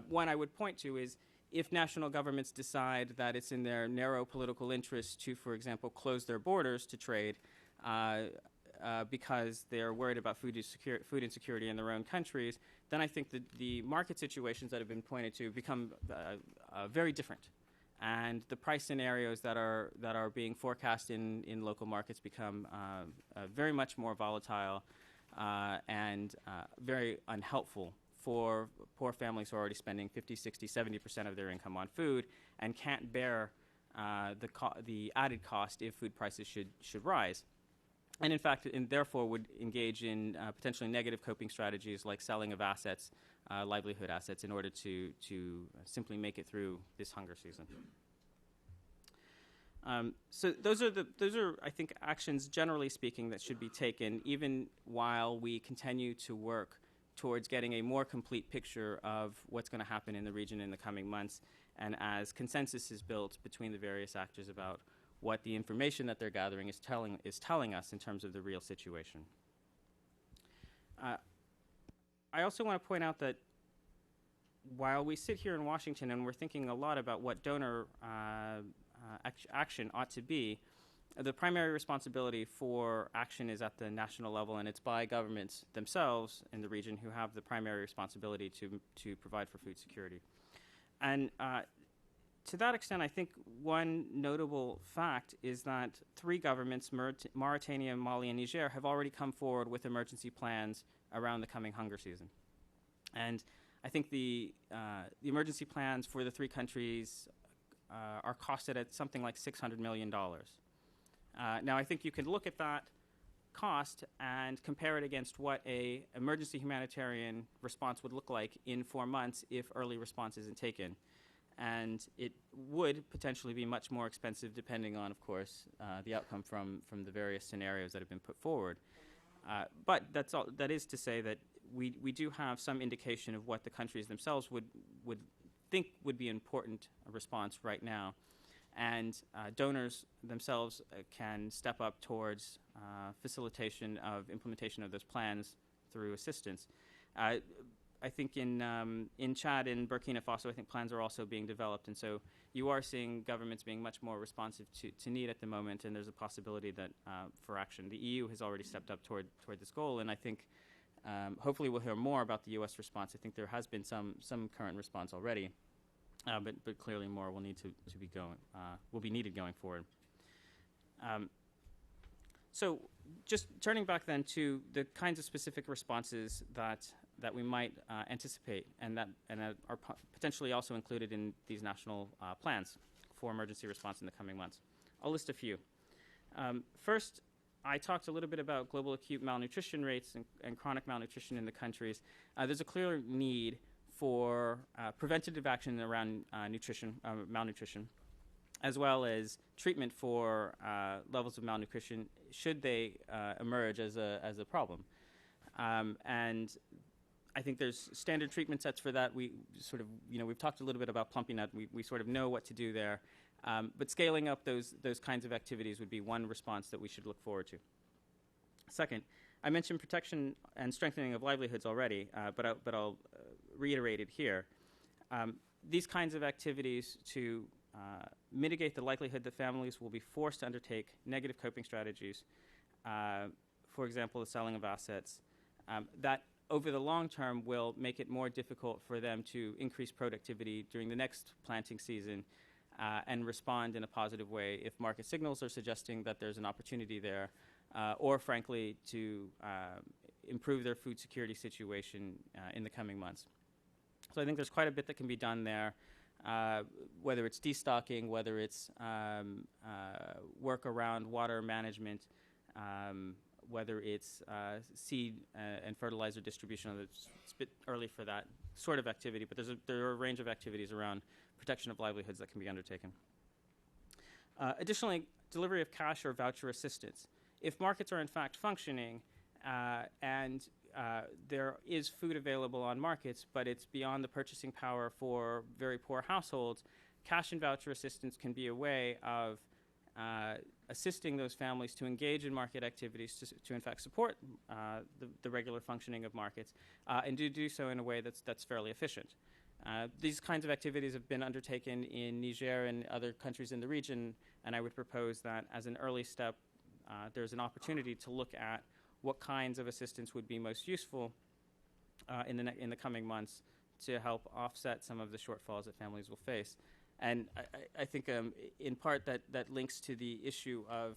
One I would point to is if national governments decide that it's in their narrow political interest to, for example, close their borders to trade because they're worried about food insecurity in their own countries, then I think that the market situations that have been pointed to become very different. And the price scenarios that are being forecast in local markets become very much more volatile and very unhelpful for poor families who are already spending 50, 60, 70% of their income on food and can't bear the added cost if food prices should rise. And in fact, and therefore would engage in potentially negative coping strategies like selling of assets, livelihood assets, in order to simply make it through this hunger season. So those are, I think, actions, generally speaking, that should be taken even while we continue to work towards getting a more complete picture of what's going to happen in the region in the coming months, and as consensus is built between the various actors about what the information that they're gathering is telling us in terms of the real situation. I also want to point out that while we sit here in Washington and we're thinking a lot about what donor action ought to be, the primary responsibility for action is at the national level, and it's by governments themselves in the region who have the primary responsibility to provide for food security. And to that extent, I think one notable fact is that 3 governments, Mauritania, Mali, and Niger, have already come forward with emergency plans around the coming hunger season. And I think the emergency plans for the 3 countries are costed at something like $600 million. Now, I think you can look at that cost and compare it against what an emergency humanitarian response would look like in 4 months if early response isn't taken. And it would potentially be much more expensive depending on, of course, the outcome from the various scenarios that have been put forward. But that is to say that we do have some indication of what the countries themselves would think would be an important response right now. And donors themselves can step up towards facilitation of implementation of those plans through assistance. I think in Chad and Burkina Faso, I think plans are also being developed, and so you are seeing governments being much more responsive to need at the moment, and there's a possibility that for action. The EU has already stepped up toward this goal, and I think hopefully we'll hear more about the U.S. response. I think there has been some current response already, but clearly more will need to be will be needed going forward. So just turning back then to the kinds of specific responses that we might anticipate and that are potentially also included in these national plans for emergency response in the coming months. I'll list a few. First, I talked a little bit about global acute malnutrition rates and chronic malnutrition in the countries. There's a clear need for preventative action around malnutrition, as well as treatment for levels of malnutrition should they emerge as a problem. And I think there's standard treatment sets for that. We sort of, we've talked a little bit about plumping that. We sort of know what to do there. But scaling up those kinds of activities would be one response that we should look forward to. Second, I mentioned protection and strengthening of livelihoods already, but I'll reiterate it here. These kinds of activities to mitigate the likelihood that families will be forced to undertake negative coping strategies, for example, the selling of assets, that over the long term will make it more difficult for them to increase productivity during the next planting season and respond in a positive way if market signals are suggesting that there's an opportunity there, or frankly to improve their food security situation in the coming months. So I think there's quite a bit that can be done there, whether it's destocking, whether it's work around water management, whether it's seed and fertilizer distribution. It's a bit early for that sort of activity, but there are a range of activities around protection of livelihoods that can be undertaken. Additionally, delivery of cash or voucher assistance. If markets are in fact functioning and there is food available on markets, but it's beyond the purchasing power for very poor households, cash and voucher assistance can be a way of assisting those families to engage in market activities to in fact support the regular functioning of markets and do so in a way that's fairly efficient. These kinds of activities have been undertaken in Niger and other countries in the region, and I would propose that as an early step, there's an opportunity to look at what kinds of assistance would be most useful in the coming months to help offset some of the shortfalls that families will face. And I think in part that links to the issue of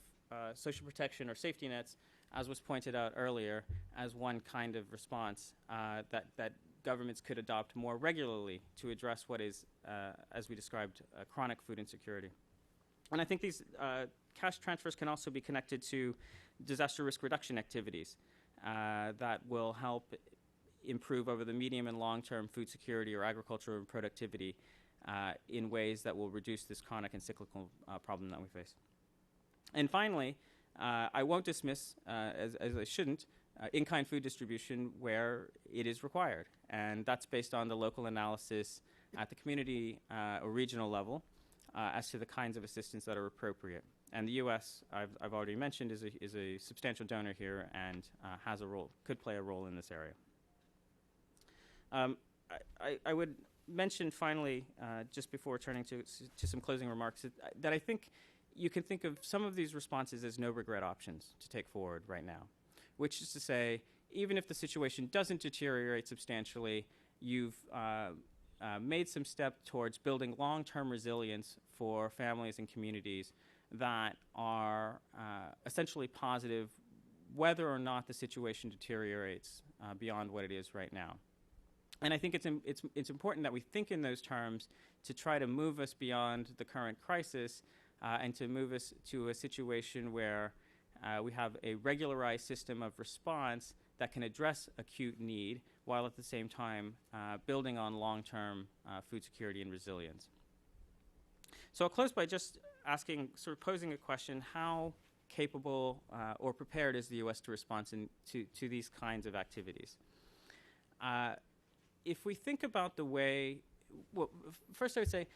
social protection or safety nets, as was pointed out earlier, as one kind of response that governments could adopt more regularly to address what is, as we described, chronic food insecurity. And I think these cash transfers can also be connected to disaster risk reduction activities that will help improve over the medium and long-term food security or agricultural and productivity in ways that will reduce this chronic and cyclical problem that we face. And finally, I won't dismiss, as I shouldn't, in-kind food distribution where it is required. And that's based on the local analysis at the community or regional level as to the kinds of assistance that are appropriate. And the U.S., I've already mentioned, is a substantial donor here and has a role, could play a role in this area. I would mention finally, just before turning to some closing remarks, that I think you can think of some of these responses as no-regret options to take forward right now, which is to say, even if the situation doesn't deteriorate substantially, you've made some step towards building long-term resilience for families and communities that are essentially positive whether or not the situation deteriorates beyond what it is right now. And I think it's important that we think in those terms to try to move us beyond the current crisis and to move us to a situation where we have a regularized system of response that can address acute need while at the same time building on long-term food security and resilience. So I'll close by just asking, sort of posing a question: how capable or prepared is the U.S. to respond to these kinds of activities? If we think about the way, well, first I would say,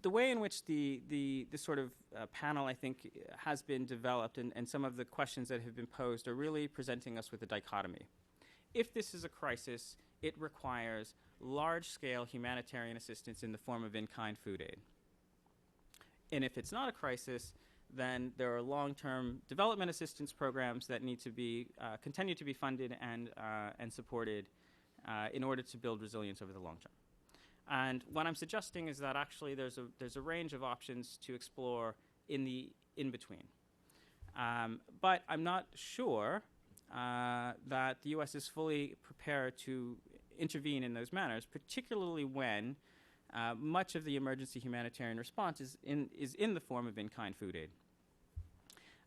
the way in which the sort of panel, I think, has been developed and some of the questions that have been posed are really presenting us with a dichotomy. If this is a crisis, it requires large-scale humanitarian assistance in the form of in-kind food aid. And if it's not a crisis, then there are long-term development assistance programs that need to be continue to be funded and supported in order to build resilience over the long term. And what I'm suggesting is that actually there's a range of options to explore in the in-between. But I'm not sure that the U.S. is fully prepared to intervene in those manners, particularly when much of the emergency humanitarian response is in the form of in-kind food aid.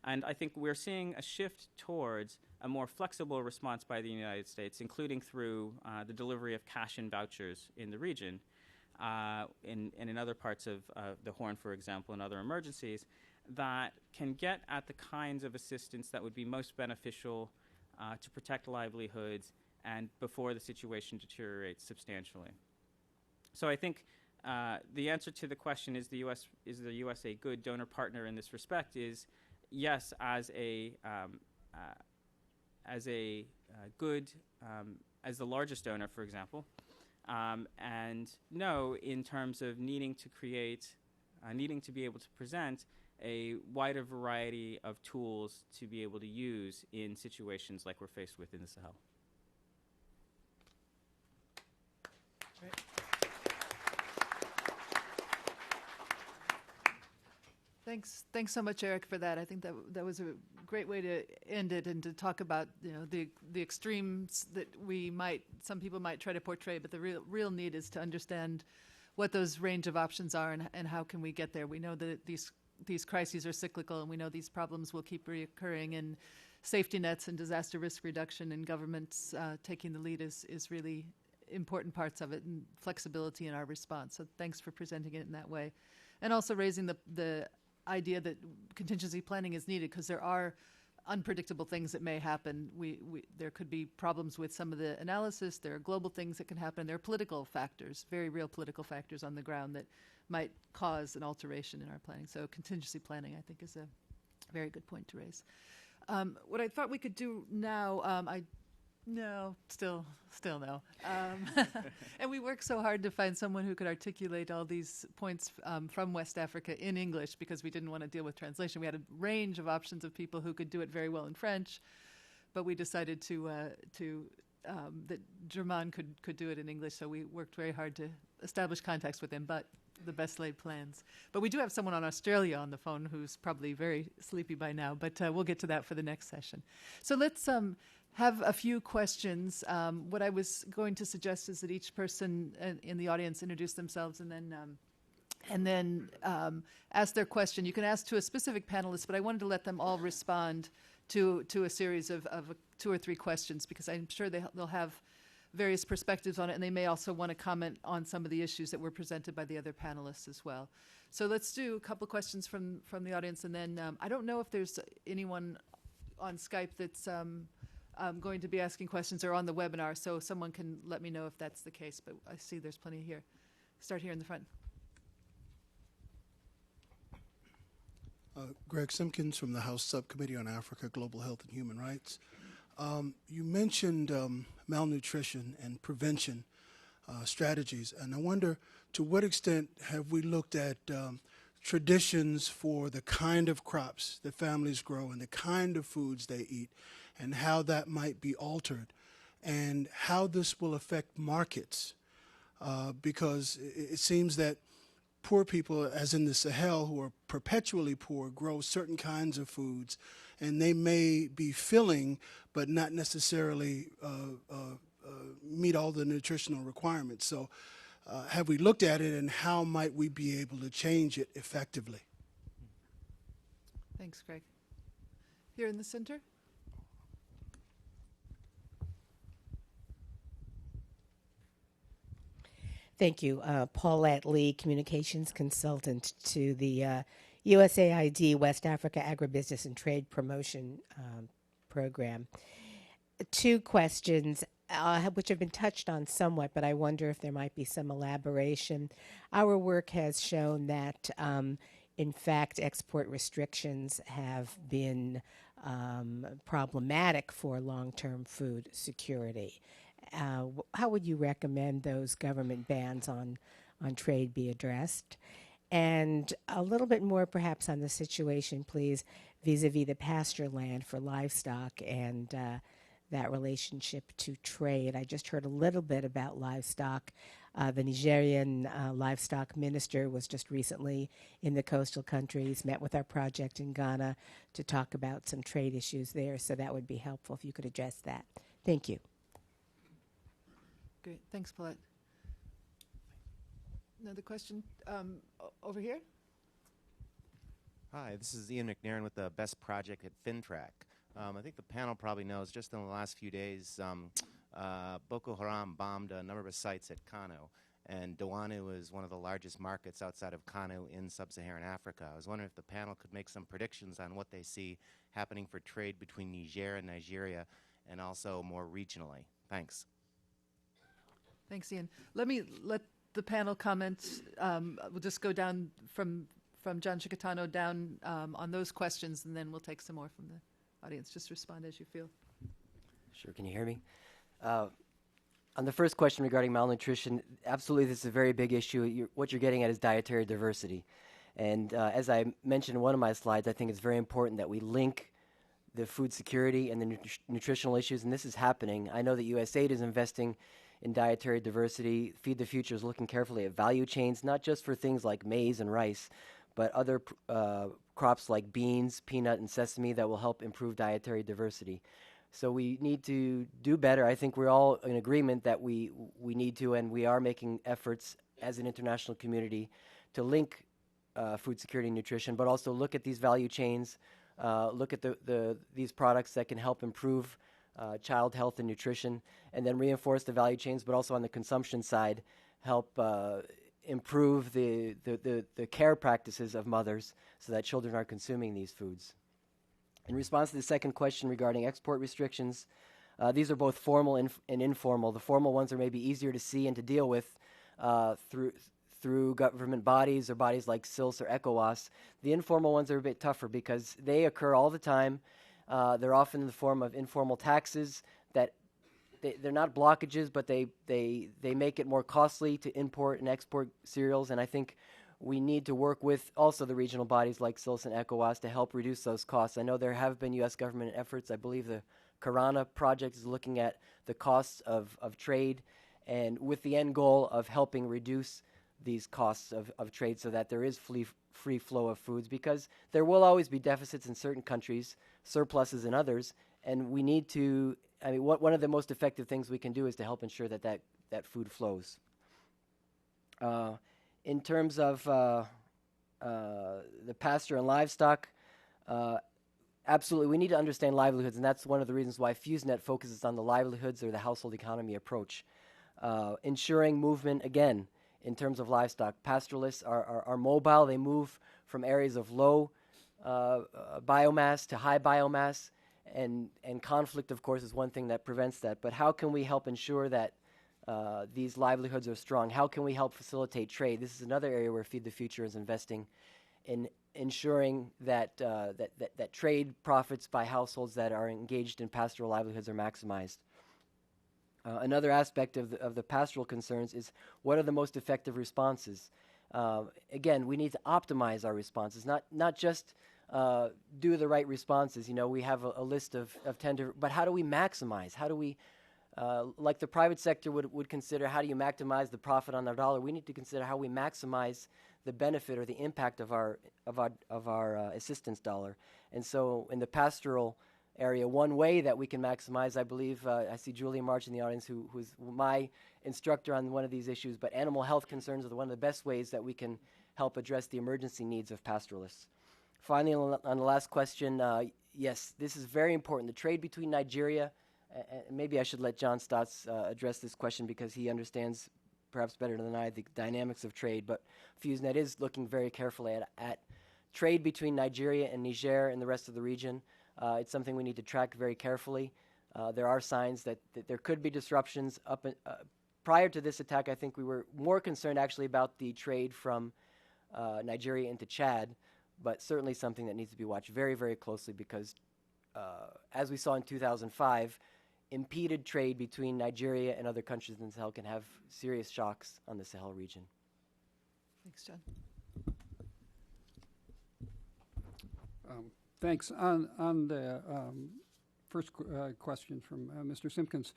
And I think we're seeing a shift towards a more flexible response by the United States, including through the delivery of cash and vouchers in the region, and in other parts of the Horn, for example, and other emergencies, that can get at the kinds of assistance that would be most beneficial to protect livelihoods and before the situation deteriorates substantially. So I think the answer to the question, is the U.S. a good donor partner in this respect, is yes, as the largest donor, for example, and no in terms of needing to be able to present a wider variety of tools to be able to use in situations like we're faced with in the Sahel. Thanks so much, Eric, for that. I think that was a great way to end it and to talk about the extremes that some people might try to portray, but the real need is to understand what those range of options are and how can we get there. We know that these crises are cyclical, and we know these problems will keep reoccurring, and safety nets and disaster risk reduction and governments taking the lead is really important parts of it, and flexibility in our response. So thanks for presenting it in that way. And also raising the idea that contingency planning is needed, because there are unpredictable things that may happen. There could be problems with some of the analysis. There are global things that can happen. There are political factors, very real political factors on the ground that might cause an alteration in our planning. So contingency planning, I think, is a very good point to raise. What I thought we could do now, still no. And we worked so hard to find someone who could articulate all these points from West Africa in English, because we didn't want to deal with translation. We had a range of options of people who could do it very well in French, but we decided that German could do it in English, so we worked very hard to establish contacts with him, but the best laid plans. But we do have someone on Australia on the phone who's probably very sleepy by now, but we'll get to that for the next session. So let's have a few questions. What I was going to suggest is that each person in the audience introduce themselves and then ask their question. You can ask to a specific panelist, but I wanted to let them all respond to a series of 2 or 3 questions, because I'm sure they'll have various perspectives on it, and they may also want to comment on some of the issues that were presented by the other panelists as well. So let's do a couple questions from the audience, and then I don't know if there's anyone on Skype that's going to be asking questions or on the webinar, so someone can let me know if that's the case, but I see there's plenty here. Start here in the front. Greg Simpkins from the House Subcommittee on Africa, Global Health and Human Rights. You mentioned malnutrition and prevention strategies, and I wonder, to what extent have we looked at traditions for the kind of crops that families grow and the kind of foods they eat, and how that might be altered, and how this will affect markets, because it seems that poor people, as in the Sahel, who are perpetually poor, grow certain kinds of foods, and they may be filling but not necessarily meet all the nutritional requirements. So have we looked at it, and how might we be able to change it effectively? Thanks, Greg. Here in the center. Thank you. Paulette Lee, Communications Consultant to the USAID West Africa Agribusiness and Trade Promotion Program. 2 questions, which have been touched on somewhat, but I wonder if there might be some elaboration. Our work has shown that, in fact, export restrictions have been problematic for long-term food security. How would you recommend those government bans on trade be addressed? And a little bit more perhaps on the situation, please, vis-a-vis the pasture land for livestock and that relationship to trade. I just heard a little bit about livestock. The Nigerian livestock minister was just recently in the coastal countries, met with our project in Ghana to talk about some trade issues there, so that would be helpful if you could address that. Thank you. Great. Thanks, Paulette. Another question over here? Hi, this is Ian McNairn with the Best Project at FinTrack. I think the panel probably knows, just in the last few days, Boko Haram bombed a number of sites at Kano, and Douanou is one of the largest markets outside of Kano in sub-Saharan Africa. I was wondering if the panel could make some predictions on what they see happening for trade between Niger and Nigeria, and also more regionally. Thanks. Thanks, Ian. Let the panel comment. We'll just go down from John Chicatano down on those questions, and then we'll take some more from the audience. Just respond as you feel. Sure. Can you hear me? On the first question regarding malnutrition, absolutely, this is a very big issue. What you're getting at is dietary diversity. And as I mentioned in one of my slides, I think it's very important that we link the food security and the nutritional issues, and this is happening. I know that USAID is investing in dietary diversity. Feed the Future is looking carefully at value chains, not just for things like maize and rice, but other crops like beans, peanut, and sesame that will help improve dietary diversity. So we need to do better. I think we're all in agreement that we need to, and we are making efforts as an international community to link food security and nutrition, but also look at these value chains, look at these products that can help improve child health and nutrition, and then reinforce the value chains, but also on the consumption side, help improve the care practices of mothers so that children are consuming these foods. In response to the second question regarding export restrictions, these are both formal and informal. The formal ones are maybe easier to see and to deal with through government bodies or bodies like SILS or ECOWAS. The informal ones are a bit tougher because they occur all the time. They're often in the form of informal taxes that they're not blockages, but they make it more costly to import and export cereals. And I think we need to work with also the regional bodies like SILS and ECOWAS to help reduce those costs. I know there have been U.S. government efforts. I believe the Karana project is looking at the costs of trade, and with the end goal of helping reduce these costs of trade so that there is free flow of foods, because there will always be deficits in certain countries, surpluses in others, and we need to, one of the most effective things we can do is to help ensure that food flows. In terms of the pasture and livestock, absolutely, we need to understand livelihoods, and that's one of the reasons why FuseNet focuses on the livelihoods or the household economy approach. Ensuring movement, again, in terms of livestock. Pastoralists are mobile. They move from areas of low biomass to high biomass, and conflict, of course, is one thing that prevents that. But how can we help ensure that these livelihoods are strong? How can we help facilitate trade? This is another area where Feed the Future is investing in ensuring that that trade profits by households that are engaged in pastoral livelihoods are maximized. Another aspect of the pastoral concerns is what are the most effective responses? Again, we need to optimize our responses, not just do the right responses. You know, we have a list of 10 different, but how do we maximize? How do we, like the private sector would consider, how do you maximize the profit on their dollar? We need to consider how we maximize the benefit or the impact of our assistance dollar. And so in the pastoral area, one way that we can maximize, I believe, I see Julia March in the audience, who's my instructor on one of these issues, but animal health concerns are one of the best ways that we can help address the emergency needs of pastoralists. Finally, on the last question, yes, this is very important. The trade between Nigeria, maybe I should let John Stotts address this question because he understands perhaps better than I the dynamics of trade, but FuseNet is looking very carefully at trade between Nigeria and Niger and the rest of the region. It's something we need to track very carefully. There are signs that there could be disruptions. Prior to this attack, I think we were more concerned actually about the trade from Nigeria into Chad, but certainly something that needs to be watched very, very closely because, as we saw in 2005, impeded trade between Nigeria and other countries in the Sahel can have serious shocks on the Sahel region. Thanks, John. Thanks. On the first question from Mr. Simpkins,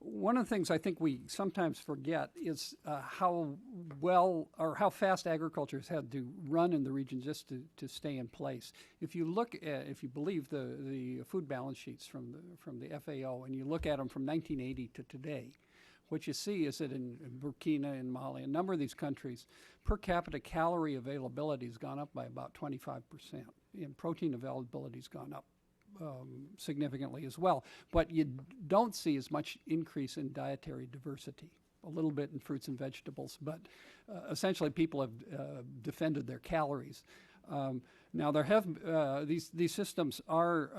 one of the things I think we sometimes forget is how well or how fast agriculture has had to run in the region just to stay in place. If you look at, if you believe the food balance sheets from the FAO, and you look at them from 1980 to today, what you see is that in Burkina and Mali, a number of these countries, per capita calorie availability has gone up by about 25%, and protein availability has gone up significantly as well. But you don't see as much increase in dietary diversity, a little bit in fruits and vegetables, but essentially people have defended their calories. Now there have these systems are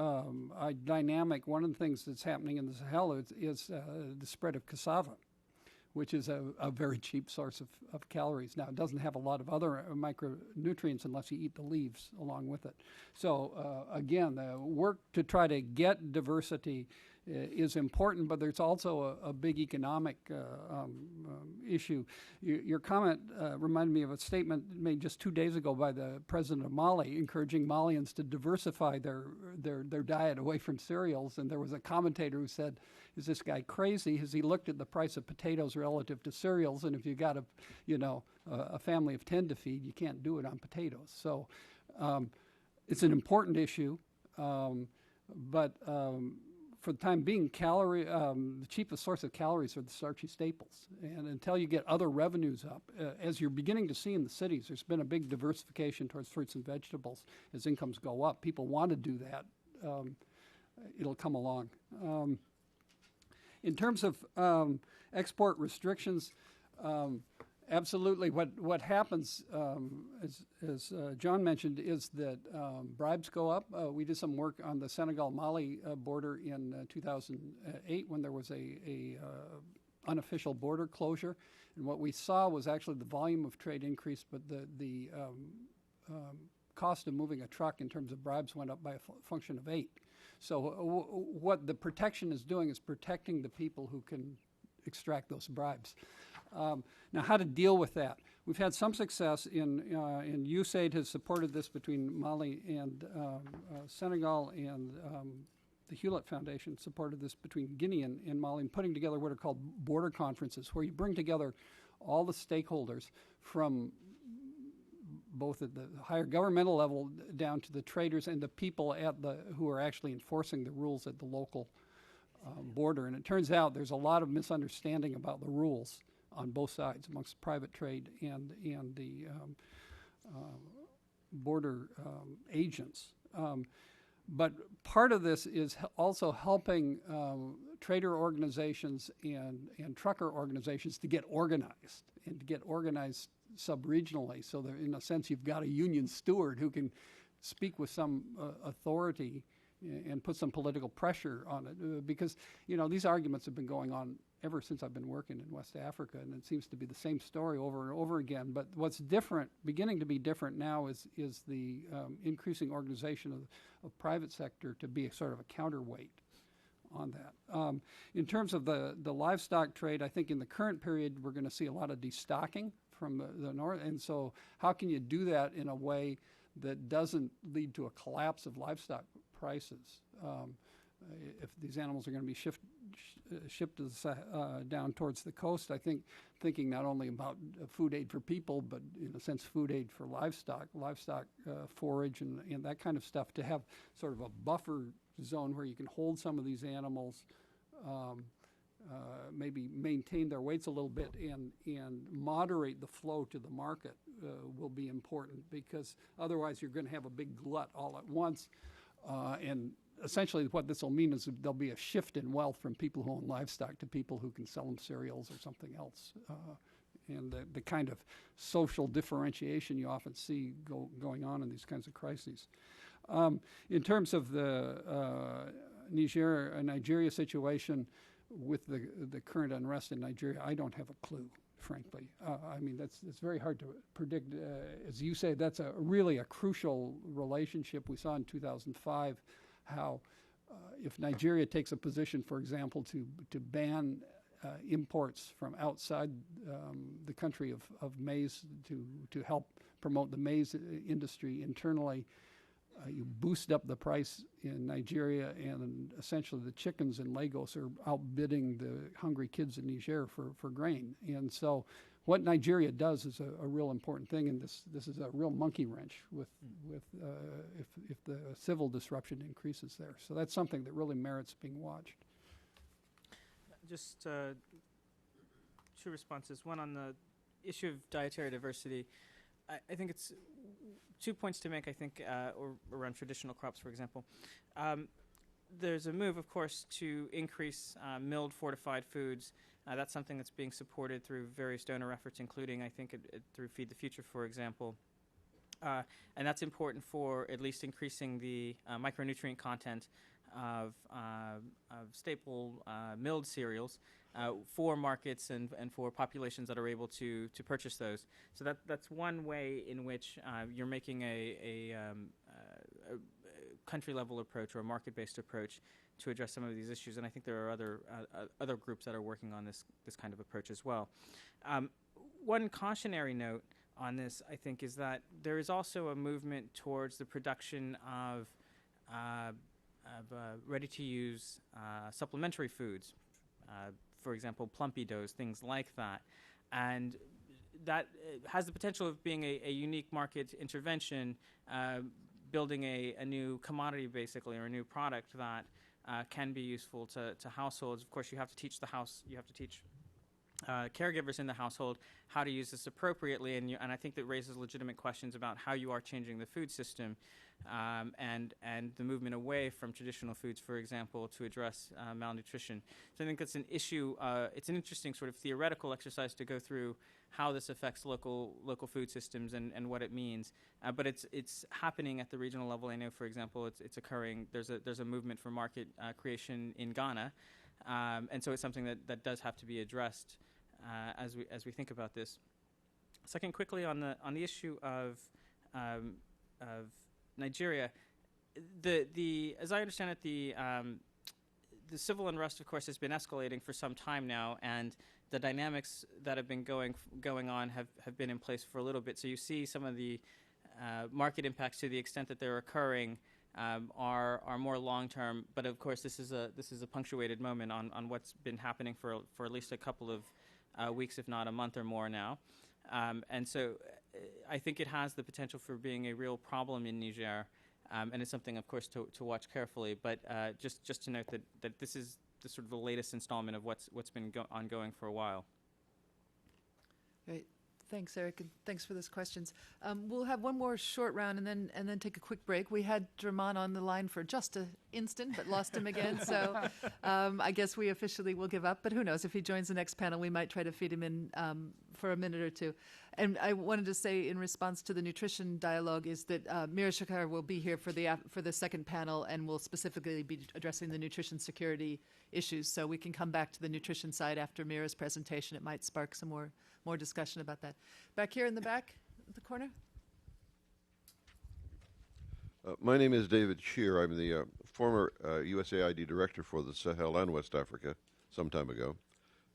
dynamic. One of the things that's happening in the Sahel is the spread of cassava, which is a very cheap source of calories. Now, it doesn't have a lot of other micronutrients unless you eat the leaves along with it. So, again, work to try to get diversity is important, but there's also a big economic issue. Your comment reminded me of a statement made just 2 days ago by the president of Mali, encouraging Malians to diversify their diet away from cereals. And there was a commentator who said, "Is this guy crazy? Has he looked at the price of potatoes relative to cereals? And if you got a family of 10 to feed, you can't do it on potatoes." So it's an important issue, but for the time being, the cheapest source of calories are the starchy staples. And until you get other revenues up, as you're beginning to see in the cities, there's been a big diversification towards fruits and vegetables. As incomes go up, people want to do that. It'll come along. In terms of export restrictions, absolutely. What happens, as John mentioned, is that bribes go up. We did some work on the Senegal-Mali border in 2008 when there was a unofficial border closure, and what we saw was actually the volume of trade increased, but the cost of moving a truck in terms of bribes went up by a function of 8. So what the protection is doing is protecting the people who can extract those bribes. Now, how to deal with that? We've had some success in USAID has supported this between Mali and Senegal, and the Hewlett Foundation supported this between Guinea and Mali, and putting together what are called border conferences, where you bring together all the stakeholders from both at the higher governmental level down to the traders and the people who are actually enforcing the rules at the local border. And it turns out there's a lot of misunderstanding about the rules on both sides, amongst private trade and the border agents. But part of this is also helping trader organizations and trucker organizations to get organized, and to get organized sub-regionally, so that in a sense you've got a union steward who can speak with some authority and put some political pressure on it, because these arguments have been going on ever since I've been working in West Africa, and it seems to be the same story over and over again. But what's different, beginning to be different now, is the increasing organization of private sector to be a sort of a counterweight on that. In terms of the livestock trade, I think in the current period we're going to see a lot of destocking from the north, and so how can you do that in a way that doesn't lead to a collapse of livestock prices? If these animals are going to be shipped down towards the coast, I think thinking not only about food aid for people, but in a sense food aid for livestock forage and that kind of stuff, to have sort of a buffer zone where you can hold some of these animals, maybe maintain their weights a little bit and moderate the flow to the market will be important, because otherwise you're going to have a big glut all at once. And essentially what this will mean is there'll be a shift in wealth from people who own livestock to people who can sell them cereals or something else. And the kind of social differentiation you often see going on in these kinds of crises. In terms of the Nigeria situation with the current unrest in Nigeria, I don't have a clue, frankly. I mean, it's very hard to predict. As you say, that's really a crucial relationship. We saw in 2005 how if Nigeria takes a position, for example, to ban imports from outside the country of maize to help promote the maize industry internally, you boost up the price in Nigeria, and essentially the chickens in Lagos are outbidding the hungry kids in Niger for grain. And so what Nigeria does is a real important thing, and this is a real monkey wrench with if the civil disruption increases there. So that's something that really merits being watched. Just 2 responses. One on the issue of dietary diversity. I think it's 2 points to make, I think, or around traditional crops, for example. There's a move, of course, to increase milled fortified foods. That's something that's being supported through various donor efforts, including, I think, through Feed the Future, for example. And that's important for at least increasing the micronutrient content of staple milled cereals for markets and for populations that are able to purchase those. So that's one way in which you're making a country-level approach or a market-based approach to address some of these issues. And I think there are other groups that are working on this kind of approach as well. One cautionary note on this, I think, is that there is also a movement towards the production of ready-to-use supplementary foods, for example, plumpy doughs, things like that. And that has the potential of being a unique market intervention, building a new commodity, basically, or a new product that can be useful to households. Of course, you have to teach caregivers in the household how to use this appropriately, and I think that raises legitimate questions about how you are changing the food system and the movement away from traditional foods, for example, to address malnutrition. So I think that's an issue. It's an interesting sort of theoretical exercise to go through how this affects local food systems and what it means. But it's happening at the regional level. I know, for example, it's occurring. There's a movement for market creation in Ghana, and so it's something that does have to be addressed as we think about this. Second, quickly on the issue of Nigeria, as I understand it, the civil unrest, of course, has been escalating for some time now, and the dynamics that have been going on have been in place for a little bit. So you see some of the market impacts, to the extent that they're occurring, are more long term. But of course, this is a punctuated moment on what's been happening for at least a couple of weeks, if not a month or more now. And so I think it has the potential for being a real problem in Niger, and it's something, of course, to watch carefully. But just to note that this is the sort of the latest installment of what's been ongoing for a while. Great. Thanks, Eric, and thanks for those questions. We'll have one more short round and then take a quick break. We had Draman on the line for just an instant, but lost him again. So I guess we officially will give up. But who knows? If he joins the next panel, we might try to feed him in for a minute or two. And I wanted to say, in response to the nutrition dialogue, is that Mira Shakar will be here for the second panel and will specifically be addressing the nutrition security issues. So we can come back to the nutrition side after Mira's presentation. It might spark some more discussion about that. Back here in the back, the corner. My name is David Shear. I'm the former USAID director for the Sahel and West Africa some time ago,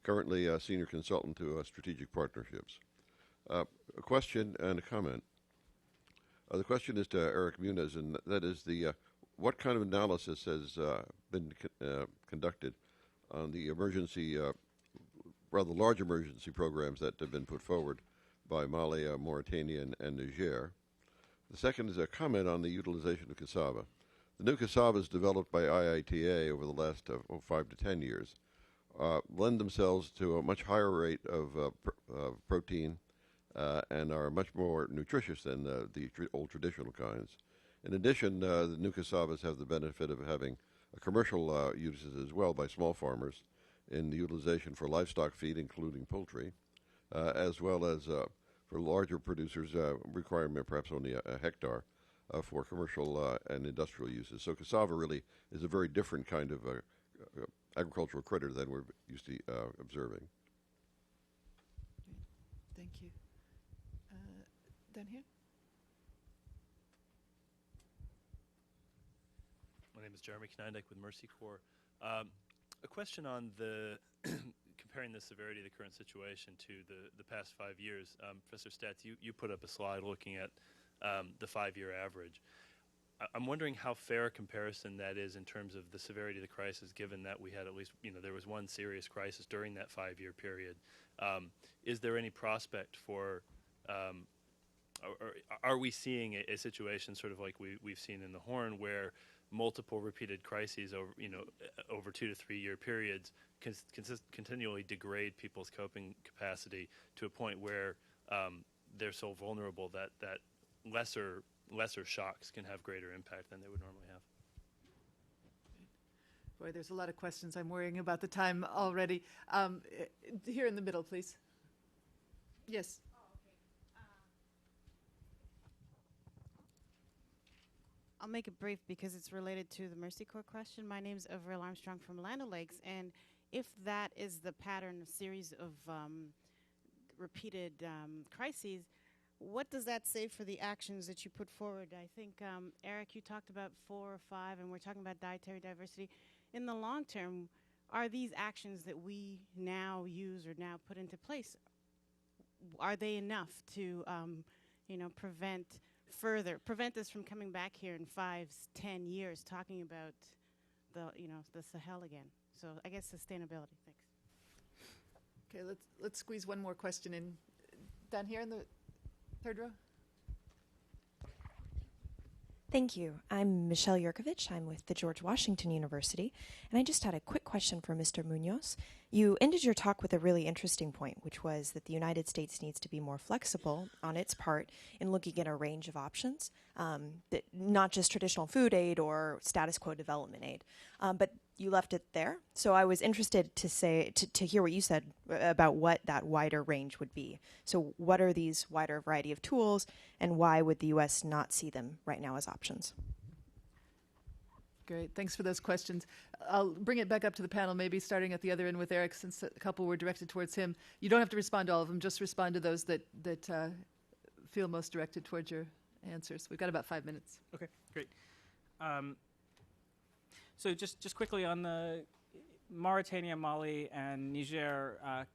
currently a senior consultant to strategic partnerships. A question and a comment. The question is to Eric Munoz, and that is what kind of analysis has been conducted on the rather large emergency programs that have been put forward by Mali, Mauritania, and Niger. The second is a comment on the utilization of cassava. The new cassavas developed by IITA over the last 5 to 10 years lend themselves to a much higher rate of protein and are much more nutritious than the old traditional kinds. In addition, the new cassavas have the benefit of having commercial uses as well by small farmers in the utilization for livestock feed, including poultry, as well as for larger producers requiring perhaps only a hectare for commercial and industrial uses. So cassava really is a very different kind of agricultural critter than we're used to observing. Thank you. Down here. My name is Jeremy Kneindeck with Mercy Corps. A question on comparing the severity of the current situation to the past 5 years. Professor Statz, you put up a slide looking at the 5-year average. I'm wondering how fair a comparison that is in terms of the severity of the crisis, given that we had at least, there was one serious crisis during that 5-year period. Is there any prospect for, or are we seeing a situation sort of like we've seen in the Horn, where multiple repeated crises over 2 to 3 year periods continually degrade people's coping capacity to a point where they're so vulnerable that lesser shocks can have greater impact than they would normally have? Boy, there's a lot of questions. I'm worrying about the time already. Here in the middle, please. Yes. I'll make it brief because it's related to the Mercy Corps question. My name is Avril Armstrong from Land O'Lakes, and if that is the pattern, a series of repeated crises, what does that say for the actions that you put forward? I think, Eric, you talked about 4 or 5, and we're talking about dietary diversity. In the long term, are these actions that we now use or now put into place, are they enough to, prevent us from coming back here in 5, 10 years talking about the Sahel again? So I guess sustainability. Thanks. Okay, let's squeeze one more question in. Down here in the third row. Thank you. I'm Michelle Yurkovich. I'm with the George Washington University, and I just had a quick question for Mr. Munoz. You ended your talk with a really interesting point, which was that the United States needs to be more flexible on its part in looking at a range of options, that not just traditional food aid or status quo development aid, but you left it there. So I was interested to hear what you said about what that wider range would be. So what are these wider variety of tools, and why would the U.S. not see them right now as options? Great. Thanks for those questions. I'll bring it back up to the panel, maybe starting at the other end with Eric, since a couple were directed towards him. You don't have to respond to all of them. Just respond to those that feel most directed towards your answers. We've got about 5 minutes. Okay, great. So just quickly on the Mauritania, Mali, and Niger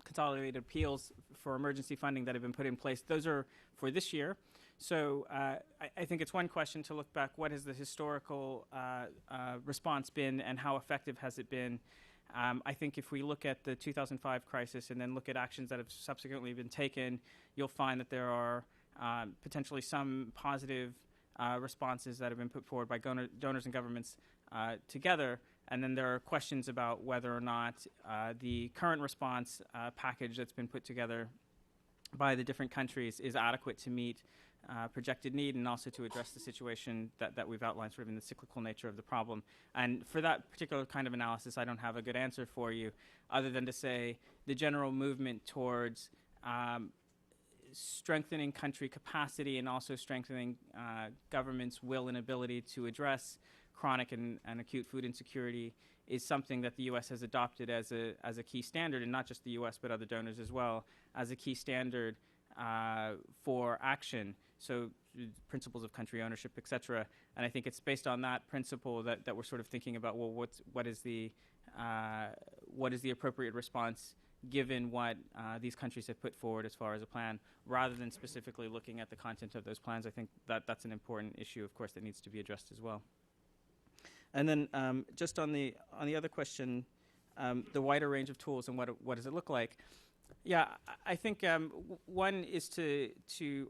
consolidated appeals for emergency funding that have been put in place. Those are for this year. So I think it's one question to look back, what has the historical response been and how effective has it been? I think if we look at the 2005 crisis and then look at actions that have subsequently been taken, you'll find that there are potentially some positive responses that have been put forward by donors and governments together. And then there are questions about whether or not the current response package that's been put together by the different countries is adequate to meet projected need and also to address the situation that we've outlined sort of in the cyclical nature of the problem. And for that particular kind of analysis, I don't have a good answer for you other than to say the general movement towards strengthening country capacity and also strengthening government's will and ability to address chronic and acute food insecurity is something that the U.S. has adopted as a key standard, and not just the U.S. but other donors as well, as a key standard for action. So principles of country ownership, et cetera. And I think it's based on that principle that we're sort of thinking about, well, what is the appropriate response given what these countries have put forward as far as a plan, rather than specifically looking at the content of those plans. I think that's an important issue, of course, that needs to be addressed as well. And then just on the other question, the wider range of tools and what does it look like? Yeah, I think one is to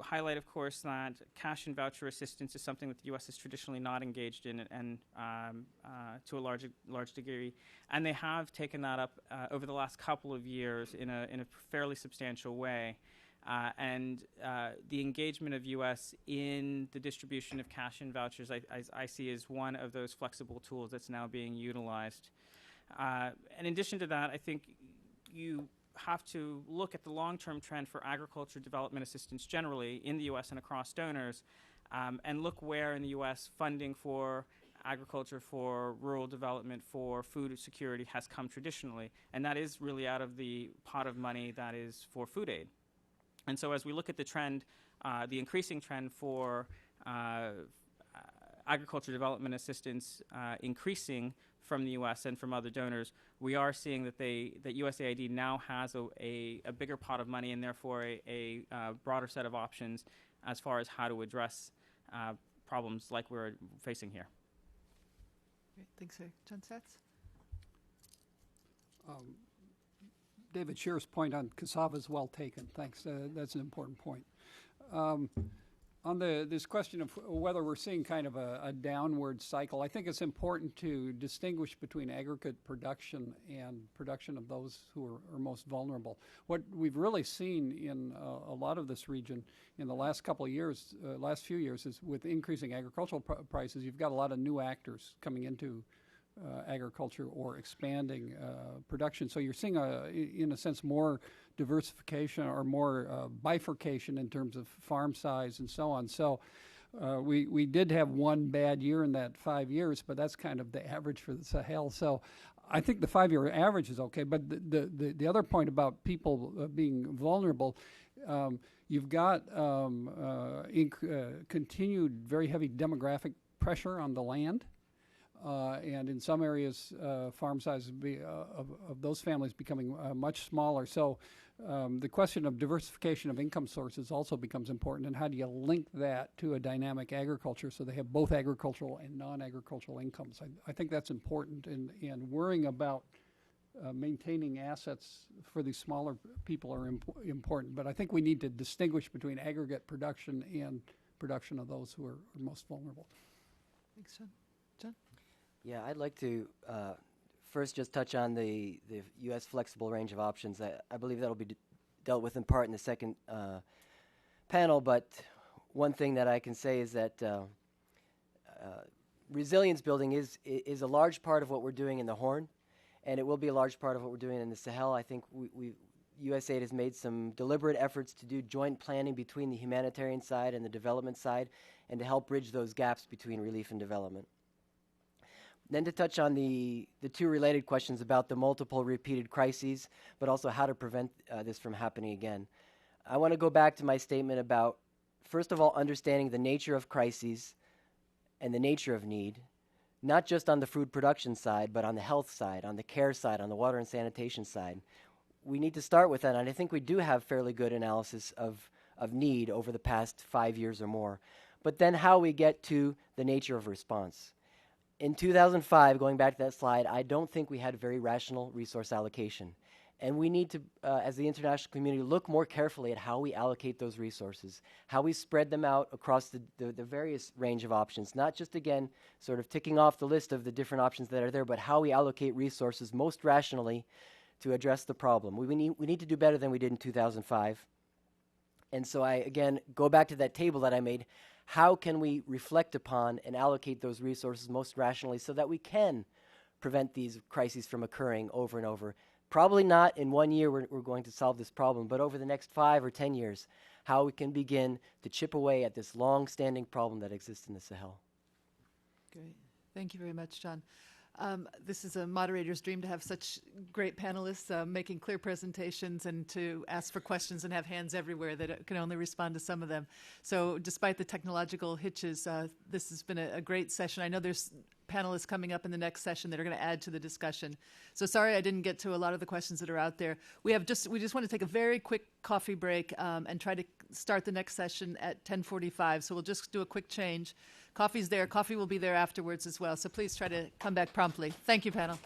highlight, of course, that cash and voucher assistance is something that the U.S. has traditionally not engaged in, and to a large degree, and they have taken that up over the last couple of years in a fairly substantial way. And the engagement of U.S. in the distribution of cash and vouchers, I see as one of those flexible tools that's now being utilized. In addition to that, I think you have to look at the long-term trend for agriculture development assistance generally in the U.S. and across donors, and look where in the U.S. funding for agriculture, for rural development, for food security has come traditionally. And that is really out of the pot of money that is for food aid. And so as we look at the trend, the increasing trend for agriculture development assistance increasing from the U.S. and from other donors, we are seeing that USAID now has a bigger pot of money and therefore a broader set of options as far as how to address problems like we're facing here. Great, thanks, sir. John Satz? David Shear's point on cassava is well taken. Thanks. That's an important point. On this question of whether we're seeing kind of a downward cycle, I think it's important to distinguish between aggregate production and production of those who are most vulnerable. What we've really seen in a lot of this region in the last couple of years, last few years, is with increasing agricultural prices, you've got a lot of new actors coming into agriculture or expanding production. So you're seeing, in a sense, more diversification or more bifurcation in terms of farm size and so on. So we did have one bad year in that 5 years, but that's kind of the average for the Sahel. So I think the 5-year average is okay. But the other point about people being vulnerable, You've got continued very heavy demographic pressure on the land, and in some areas, farm size of those families becoming much smaller. So the question of diversification of income sources also becomes important, and how do you link that to a dynamic agriculture so they have both agricultural and non-agricultural incomes? I think that's important, and worrying about maintaining assets for these smaller people are important. But I think we need to distinguish between aggregate production and production of those who are most vulnerable. Thanks, John. John? Yeah, I'd like to first just touch on the U.S. flexible range of options. I believe that'll be dealt with in part in the second panel, but one thing that I can say is that resilience building is a large part of what we're doing in the Horn, and it will be a large part of what we're doing in the Sahel. I think USAID has made some deliberate efforts to do joint planning between the humanitarian side and the development side, and to help bridge those gaps between relief and development. Then to touch on the two related questions about the multiple repeated crises, but also how to prevent this from happening again. I want to go back to my statement about, first of all, understanding the nature of crises and the nature of need, not just on the food production side, but on the health side, on the care side, on the water and sanitation side. We need to start with that, and I think we do have fairly good analysis of need over the past 5 years or more. But then how we get to the nature of response. In 2005, going back to that slide, I don't think we had very rational resource allocation. And we need to, as the international community, look more carefully at how we allocate those resources, how we spread them out across the various range of options, not just, again, sort of ticking off the list of the different options that are there, but how we allocate resources most rationally to address the problem. We need to do better than we did in 2005. And so I, again, go back to that table that I made. How can we reflect upon and allocate those resources most rationally so that we can prevent these crises from occurring over and over? Probably not in 1 year we're going to solve this problem, but over the next 5 or 10 years, how we can begin to chip away at this long-standing problem that exists in the Sahel. Great. Thank you very much, John. This is a moderator's dream to have such great panelists making clear presentations and to ask for questions and have hands everywhere that can only respond to some of them. So despite the technological hitches, this has been a great session. I know there's panelists coming up in the next session that are going to add to the discussion. So sorry I didn't get to a lot of the questions that are out there. We just want to take a very quick coffee break and try to start the next session at 10:45. So we'll just do a quick change. Coffee's there. Coffee will be there afterwards as well. So please try to come back promptly. Thank you, panel.